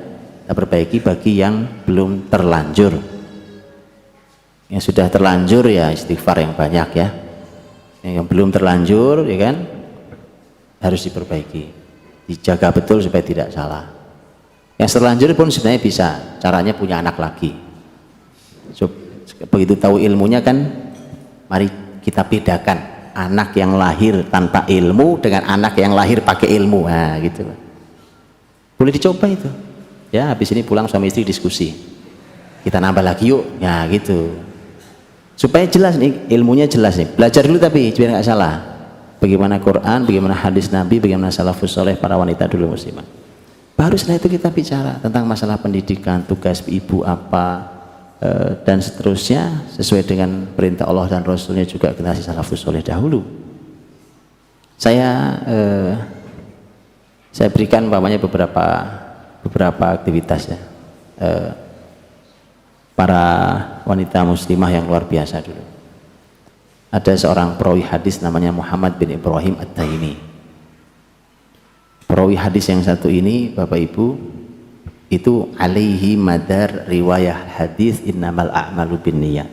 Kita perbaiki bagi yang belum terlanjur. Yang sudah terlanjur ya istighfar yang banyak ya. Yang belum terlanjur ya kan harus diperbaiki, dijaga betul supaya tidak salah. Yang terlanjur pun sebenarnya bisa, caranya punya anak lagi. So, begitu tahu ilmunya kan, mari kita bedakan anak yang lahir tanpa ilmu dengan anak yang lahir pakai ilmu. Nah, gitu. Boleh dicoba itu. Ya, habis ini pulang suami istri diskusi. Kita nambah lagi yuk. Ya, gitu. Supaya jelas nih, ilmunya jelas nih. Belajar dulu tapi biar nggak salah. Bagaimana Quran, bagaimana hadis Nabi, bagaimana salafus soleh para wanita dulu muslimah. Baru setelah itu kita bicara tentang masalah pendidikan, tugas ibu apa, dan seterusnya sesuai dengan perintah Allah dan Rasulnya, juga generasi salafus soleh dahulu. Saya berikan umpamanya beberapa aktivitas ya, para wanita muslimah yang luar biasa dulu. Ada seorang perawi hadis namanya Muhammad bin Ibrahim At-Taimi. Perawi hadis yang satu ini, Bapak Ibu, itu alaihi madar riwayah hadis innamal a'malu binniyat.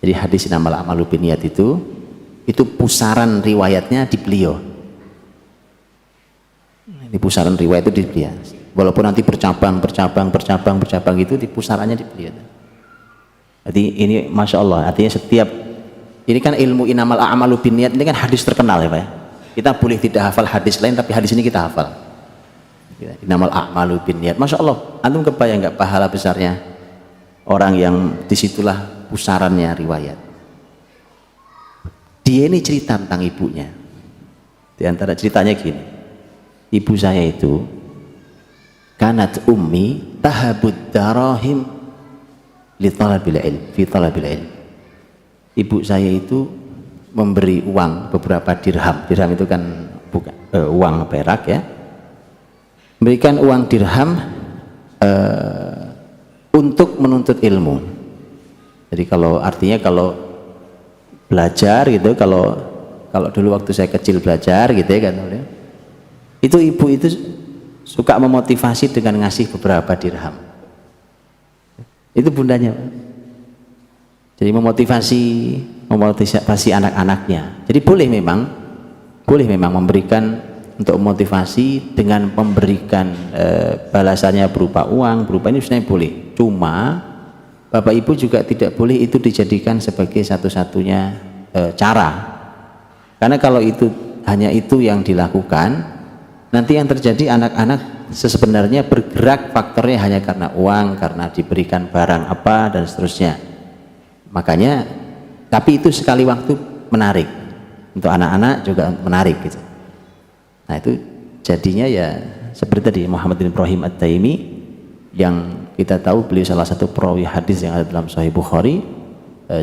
Jadi hadis innamal a'malu binniyat itu pusaran riwayatnya di beliau. Ini pusaran riwayat itu di beliau. Walaupun nanti bercabang itu, di pusarannya di beliau. Jadi ini Masya Allah, artinya setiap, ini kan ilmu innamal a'malu binniyat, ini kan hadis terkenal ya Pak ya. Kita boleh tidak hafal hadis lain, tapi hadis ini kita hafal. Innamal a'malu binniyat. Masya Allah, antum kebayang nggak pahala besarnya orang yang disitulah pusarannya riwayat. Dia ini cerita tentang ibunya. Di antara ceritanya gini, ibu saya itu kanat ummi tahabud darahim li talabil ilm, fi talabil ilm. Ibu saya itu memberi uang beberapa dirham. Dirham itu kan bukan uang perak ya. Memberikan uang dirham untuk menuntut ilmu. Jadi artinya kalau belajar gitu, kalau dulu waktu saya kecil belajar gitu ya kan, itu ibu itu suka memotivasi dengan ngasih beberapa dirham. Itu bundanya. Jadi memotivasi anak-anaknya. Jadi boleh memang memberikan untuk motivasi dengan memberikan balasannya berupa uang, berupa ini sebenarnya boleh. Cuma Bapak Ibu juga tidak boleh itu dijadikan sebagai satu-satunya cara. Karena kalau itu hanya itu yang dilakukan, nanti yang terjadi anak-anak sebenarnya bergerak faktornya hanya karena uang, karena diberikan barang apa dan seterusnya. Makanya, tapi itu sekali waktu menarik untuk anak-anak, juga menarik gitu. Nah itu jadinya ya seperti tadi Muhammad bin Ibrahim At-Taimi, yang kita tahu beliau salah satu perawi hadis yang ada dalam Sahih Bukhari,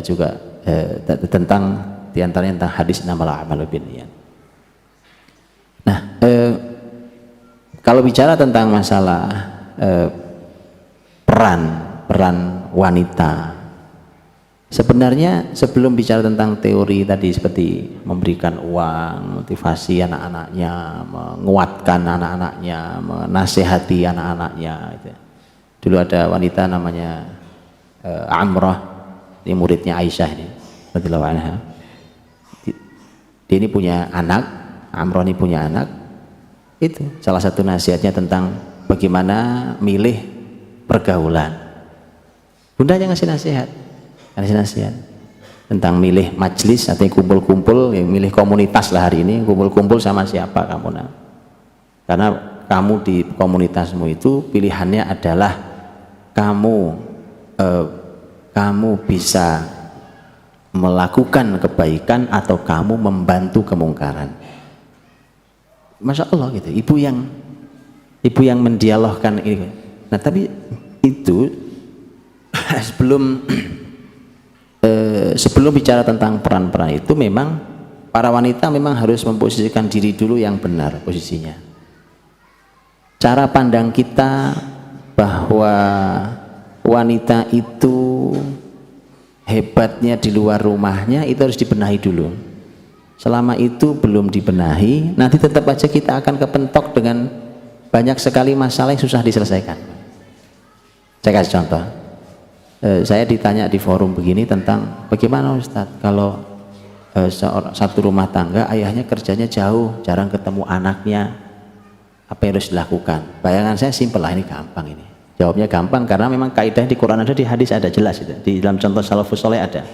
juga tentang diantaranya tentang hadis innamal a'malu binniyat. Nah kalau bicara tentang masalah peran wanita, sebenarnya sebelum bicara tentang teori tadi seperti memberikan uang, motivasi anak-anaknya, menguatkan anak-anaknya, menasehati anak-anaknya gitu. Dulu ada wanita namanya Amrah, ini muridnya Aisyah ini radhiyallahu anha. Dia ini punya anak, Amrah ini punya anak. Itu salah satu nasihatnya tentang bagaimana milih pergaulan. Bundanya ngasih nasihat tentang milih majlis, artinya kumpul-kumpul, yang milih komunitas lah hari ini, kumpul-kumpul sama siapa kamu nah. Karena kamu di komunitasmu itu pilihannya adalah kamu bisa melakukan kebaikan atau kamu membantu kemungkaran. Masya Allah gitu, ibu yang mendialogkan ini. Nah tapi itu sebelum bicara tentang peran-peran itu, memang para wanita memang harus memposisikan diri dulu yang benar posisinya. Cara pandang kita bahwa wanita itu hebatnya di luar rumahnya itu harus dibenahi dulu. Selama itu belum dibenahi, nanti tetap aja kita akan kepentok dengan banyak sekali masalah yang susah diselesaikan. Saya kasih contoh. Saya ditanya di forum begini tentang bagaimana Ustadz kalau satu rumah tangga ayahnya kerjanya jauh, jarang ketemu anaknya, apa yang harus dilakukan? Bayangan saya simpel lah, ini gampang ini. Jawabnya gampang karena memang kaidah di Quran ada, di hadis ada, jelas itu. Di dalam contoh salafus soleh ada.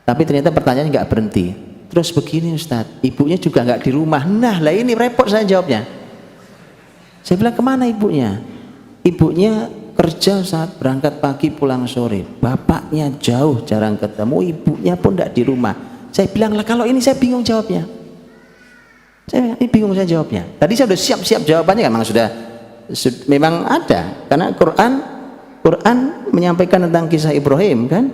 Tapi ternyata pertanyaannya nggak berhenti. Terus begini Ustadz, ibunya juga nggak di rumah. Nah lah ini repot saya jawabnya. Saya bilang kemana ibunya? Ibunya kerja saat berangkat pagi pulang sore. Bapaknya jauh, jarang ketemu. Ibunya pun tidak di rumah. Saya bilang lah kalau ini saya bingung jawabnya. Ini bingung saya jawabnya. Tadi saya sudah siap-siap jawabannya, memang sudah memang ada. Karena Quran Quran menyampaikan tentang kisah Ibrahim kan?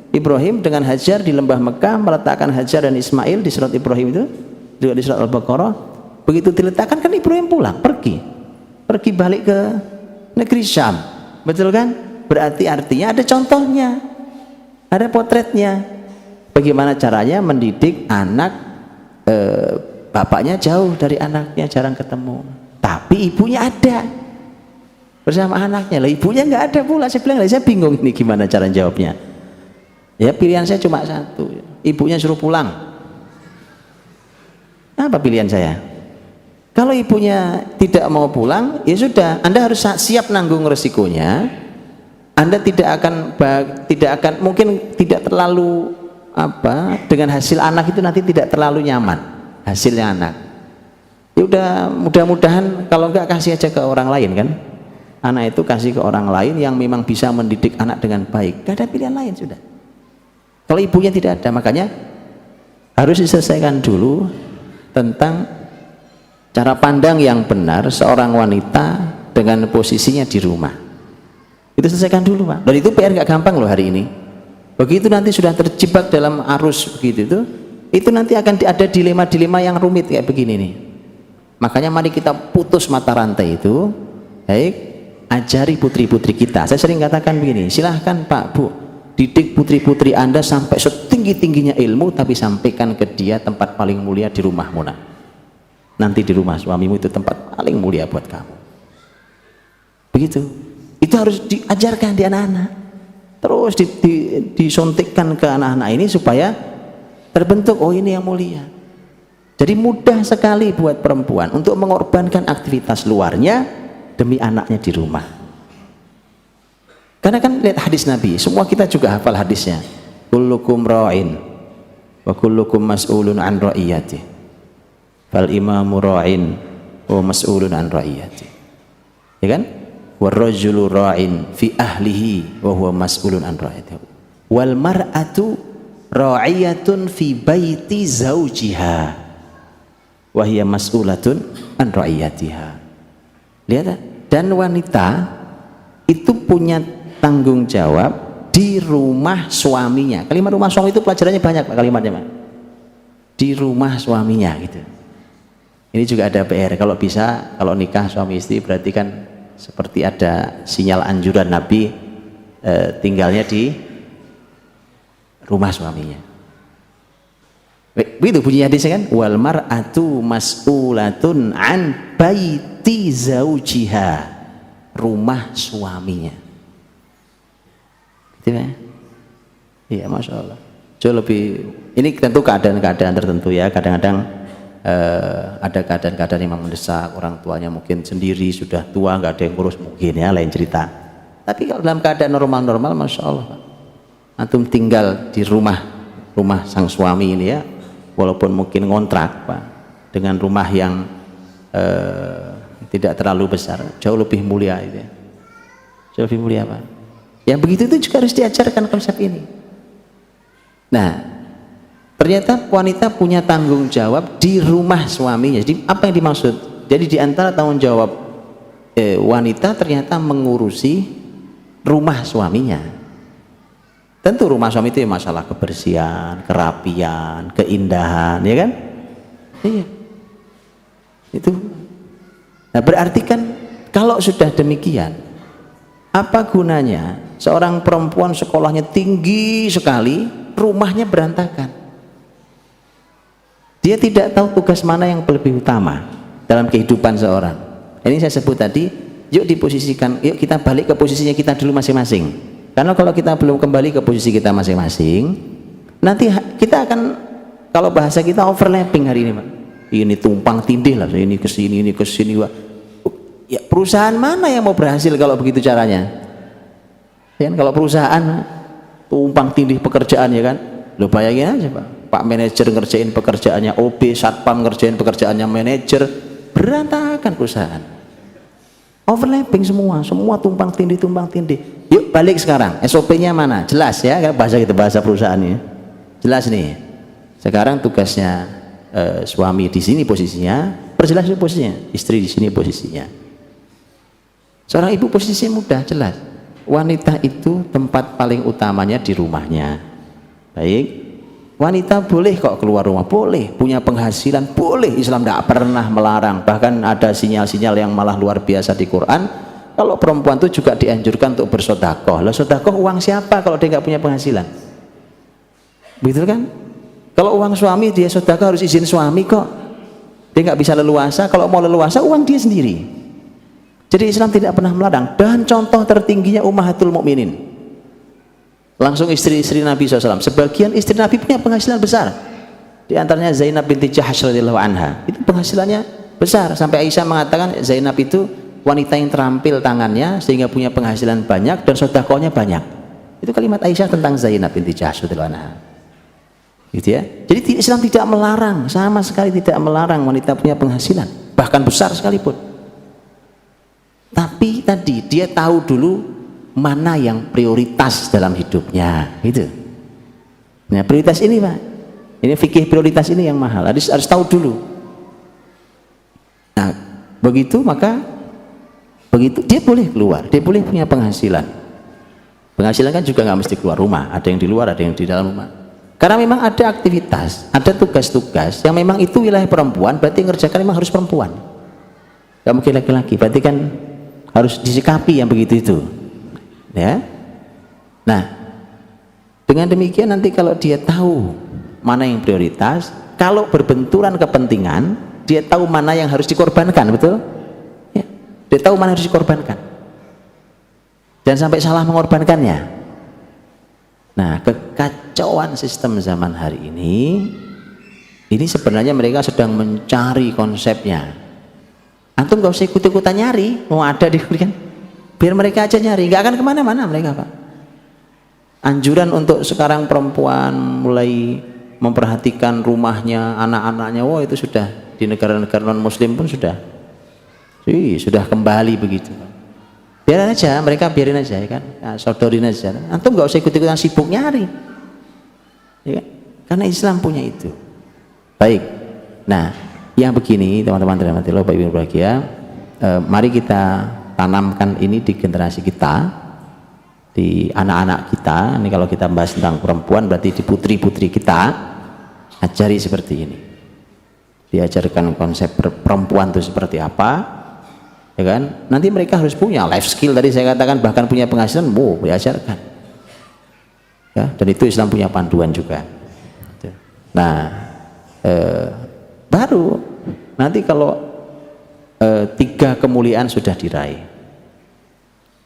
Ibrahim dengan Hajar di lembah Mekah meletakkan Hajar dan Ismail di surat Ibrahim itu, juga di surat Al-Baqarah. Begitu diletakkan kan Ibrahim pulang, pergi balik ke negeri Syam, betul kan? Berarti artinya ada contohnya, ada potretnya. Bagaimana caranya mendidik anak, bapaknya jauh dari anaknya, jarang ketemu, tapi ibunya ada bersama anaknya. Lah ibunya nggak ada pula. Saya bilang, saya bingung ini gimana cara jawabnya. Ya pilihan saya cuma satu, ibunya suruh pulang. Apa pilihan saya? Kalau ibunya tidak mau pulang, ya sudah, Anda harus siap nanggung resikonya. Anda tidak akan mungkin tidak terlalu dengan hasil anak itu nanti tidak terlalu nyaman hasilnya anak. Ya udah, mudah-mudahan kalau enggak kasih aja ke orang lain kan. Anak itu kasih ke orang lain yang memang bisa mendidik anak dengan baik. Gak ada pilihan lain sudah. Kalau ibunya tidak ada, makanya harus diselesaikan dulu tentang cara pandang yang benar seorang wanita dengan posisinya di rumah. Itu selesaikan dulu Pak. Dan itu PR nggak gampang loh hari ini. Begitu nanti sudah terjebak dalam arus begitu itu nanti akan ada dilema-dilema yang rumit kayak begini nih. Makanya mari kita putus mata rantai itu. Baik, ajari putri-putri kita. Saya sering katakan begini, silahkan Pak Bu, didik putri-putri Anda sampai setinggi-tingginya ilmu, tapi sampaikan ke dia tempat paling mulia di rumahmu nak. Nanti di rumah suamimu itu tempat paling mulia buat kamu. Begitu. Itu harus diajarkan di anak-anak. Terus disuntikkan ke anak-anak ini supaya terbentuk, oh ini yang mulia. Jadi mudah sekali buat perempuan untuk mengorbankan aktivitas luarnya demi anaknya di rumah. Karena kan lihat hadis Nabi, semua kita juga hafal hadisnya. Kullukum ra'in wa kullukum mas'ulun an ra'iyati. Fal imamu ra'in wa mas'ulun an ra'iyati. Ya kan? Warrajulu ra'in fi ahlihi wa huwa mas'ulun an ra'iyati. Wal mar'atu ra'iyatun fi baiti zawjiha wa hiya mas'ulatun an ra'iyatiha. Lihat, dan wanita itu punya tanggung jawab di rumah suaminya. Kalimat rumah suami itu pelajarannya banyak Pak kalimatnya Pak. Di rumah suaminya gitu. Ini juga ada PR. Kalau bisa, kalau nikah suami istri berarti kan seperti ada sinyal anjuran Nabi, tinggalnya di rumah suaminya. Begitu bunyinya hadisnya kan? Wal mar'atu mas'ulatun an baiti zaujiha, rumah suaminya. Gitu ya? Iya, Masya Allah. Jauh lebih, ini tentu keadaan-keadaan tertentu ya. Kadang-kadang ada keadaan-keadaan yang mendesak, orang tuanya mungkin sendiri sudah tua, nggak ada yang ngurus mungkin ya, lain cerita. Tapi kalau dalam keadaan normal-normal, Masya Allah Pak, antum tinggal di rumah sang suami ini ya, walaupun mungkin ngontrak Pak, dengan rumah yang tidak terlalu besar, jauh lebih mulia itu ya. Jauh lebih mulia Pak. Yang begitu itu juga harus diajarkan konsep ini. Nah, ternyata wanita punya tanggung jawab di rumah suaminya. Jadi apa yang dimaksud? Jadi di antara tanggung jawab wanita ternyata mengurusi rumah suaminya. Tentu rumah suami itu ya masalah kebersihan, kerapian, keindahan, ya kan? Iya. Itu. Nah, berarti kan kalau sudah demikian, apa gunanya seorang perempuan sekolahnya tinggi sekali, rumahnya berantakan? Dia tidak tahu tugas mana yang lebih utama dalam kehidupan seorang. Ini saya sebut tadi, yuk diposisikan, yuk kita balik ke posisinya kita dulu masing-masing. Karena kalau kita belum kembali ke posisi kita masing-masing, nanti kita akan, kalau bahasa kita overlapping hari ini Pak. Ini tumpang tindih lah, ini kesini, ini kesini. Ya, perusahaan mana yang mau berhasil kalau begitu caranya? Ya, kalau perusahaan tumpang tindih pekerjaan ya kan, lo bayangin aja Pak. Pak manajer ngerjain pekerjaannya OB, satpam ngerjain pekerjaannya manajer, berantakan perusahaan. Overlapping semua tumpang tindih. Yuk balik sekarang, SOP-nya mana? Jelas ya, bahasa kita bahasa perusahaannya. Jelas nih. Sekarang tugasnya suami di sini posisinya, perjelas posisinya. Istri di sini posisinya. Seorang ibu posisinya mudah, jelas. wanita itu tempat paling utamanya di rumahnya. Baik, wanita boleh kok keluar rumah, boleh punya penghasilan, boleh. Islam tidak pernah melarang. Bahkan ada sinyal-sinyal yang malah luar biasa di Quran. Kalau perempuan itu juga dianjurkan untuk bersedekah. Lah sedekah uang siapa kalau dia nggak punya penghasilan? Betul kan? Kalau uang suami dia sedekah harus izin suami kok. Dia nggak bisa leluasa. Kalau mau leluasa uang dia sendiri. Jadi Islam tidak pernah melarang. Dan contoh tertingginya Ummahatul Mukminin, langsung istri-istri Nabi SAW. Sebagian istri Nabi punya penghasilan besar. Di antaranya Zainab binti Jahsy radhiyallahu anha. Itu penghasilannya besar. Sampai Aisyah mengatakan Zainab itu wanita yang terampil tangannya sehingga punya penghasilan banyak dan sedekahnya banyak. Itu kalimat Aisyah tentang Zainab binti Jahsy radhiyallahu anha. Gitu ya. Jadi Islam tidak melarang, sama sekali tidak melarang wanita punya penghasilan, bahkan besar sekalipun. Tapi tadi dia tahu dulu mana yang prioritas dalam hidupnya, gitu. Nah, prioritas ini Pak, ini fikih prioritas ini yang mahal, harus tahu dulu. Nah, begitu dia boleh keluar, dia boleh punya penghasilan. Penghasilan kan juga nggak mesti keluar rumah, ada yang di luar, ada yang di dalam rumah. Karena memang ada aktivitas, ada tugas-tugas yang memang itu wilayah perempuan, berarti ngerjakan memang harus perempuan. Gak mungkin laki-laki, berarti kan harus disikapi yang begitu itu. Ya. Nah, dengan demikian nanti kalau dia tahu mana yang prioritas, kalau berbenturan kepentingan, dia tahu mana yang harus dikorbankan, betul? Ya. Dia tahu mana yang harus dikorbankan. Jangan sampai salah mengorbankannya. Nah, kekacauan sistem zaman hari ini sebenarnya mereka sedang mencari konsepnya. Antum gak usah ikut-ikutan nyari, mau ada di kan? Biar mereka aja nyari, gak akan kemana-mana mereka Pak. Anjuran untuk sekarang perempuan mulai memperhatikan rumahnya, anak-anaknya, wah itu sudah di negara-negara non-muslim pun sudah kembali begitu. Biarin aja, mereka biarin aja ya kan, nah, sodorin aja. Antum gak usah ikut-ikutan sibuk nyari, ya kan? Karena Islam punya itu. Baik, nah yang begini teman-teman dirahmati Allah, Bapak Ibu berbahagia, mari kita tanamkan ini di generasi kita, di anak-anak kita. Ini kalau kita bahas tentang perempuan berarti di putri-putri kita, ajari seperti ini, diajarkan konsep perempuan itu seperti apa, ya kan? Nanti mereka harus punya life skill tadi saya katakan, bahkan punya penghasilan, diajarkan ya, dan itu Islam punya panduan juga. Nah, baru nanti kalau 3 kemuliaan sudah diraih,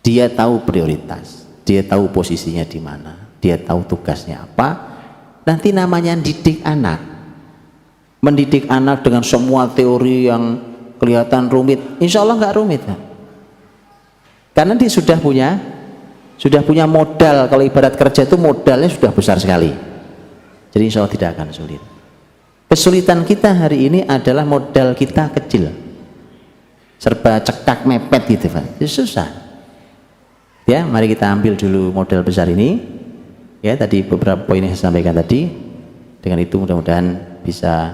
dia tahu prioritas, dia tahu posisinya di mana, dia tahu tugasnya apa. Nanti namanya didik anak, mendidik anak dengan semua teori yang kelihatan rumit, insya Allah nggak rumit kan? Karena dia sudah punya modal. Kalau ibarat kerja itu modalnya sudah besar sekali, jadi insya Allah tidak akan sulit. Kesulitan kita hari ini adalah modal kita kecil, serba cekak mepet gitu Pak, itu susah ya. Mari kita ambil dulu modal besar ini ya, tadi beberapa poin yang saya sampaikan tadi. Dengan itu mudah-mudahan bisa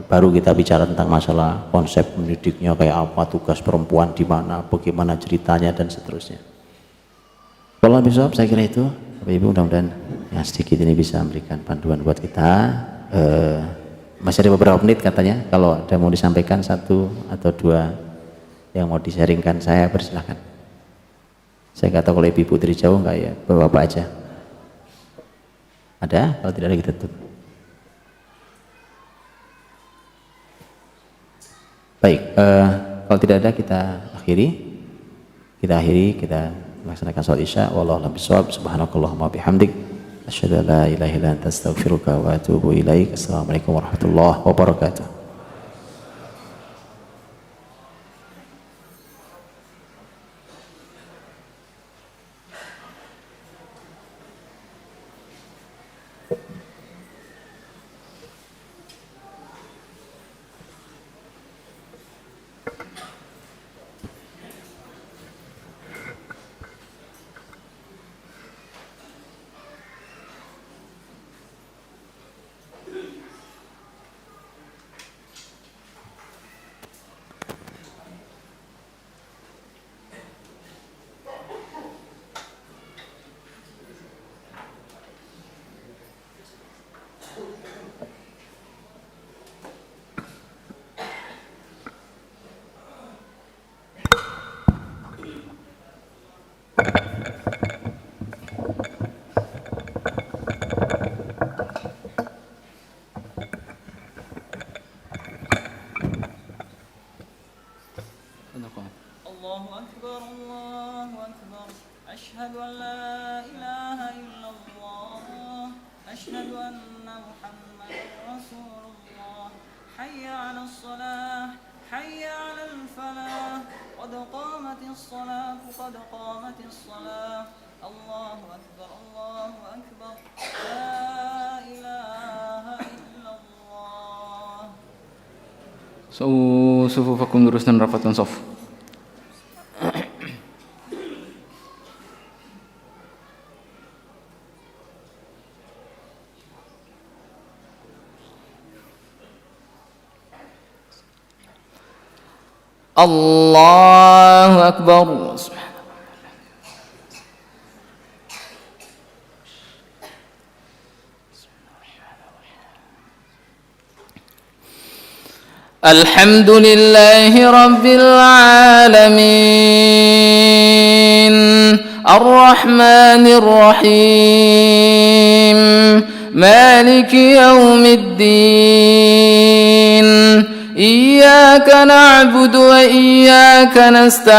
baru kita bicara tentang masalah konsep mendidiknya kayak apa, tugas perempuan di mana, bagaimana ceritanya dan seterusnya. Kalau besok saya kira itu Bapak Ibu, mudah-mudahan yang sedikit ini bisa memberikan panduan buat kita. Masih ada beberapa menit katanya, kalau ada mau disampaikan 1 atau 2 yang mau di-sharingkan, saya persilahkan. Saya nggak tahu kalau Ibu Putri jauh nggak ya, Bapak aja. Ada? Kalau tidak ada kita tutup. Baik, kalau tidak ada kita akhiri, kita melaksanakan sholat isya. Wallahu a'lam bishawab. Subhanakallahumma bihamdik, asyhadu an la ilaha illa anta, astaghfiruka wa atubu ilaik. Assalamualaikum warahmatullahi wabarakatuh. أكبر الله أكبر أشهد أن لا إله إلا الله أشهد أن محمدا رسول الله حي على الصلاة حي على الفلاح قد قامت الصلاة قد قامت الصلاة الله أكبر الله أكبر لا إله إلا الله. سووا صفوفكم lurus dan rapatkan shaf. Allahu Akbar. Alhamdulillahi Rabbil Alamin Ar-Rahmanir Rahim Maliki Yawmiddin Iyyaka na'budu wa iyyaka nasta'in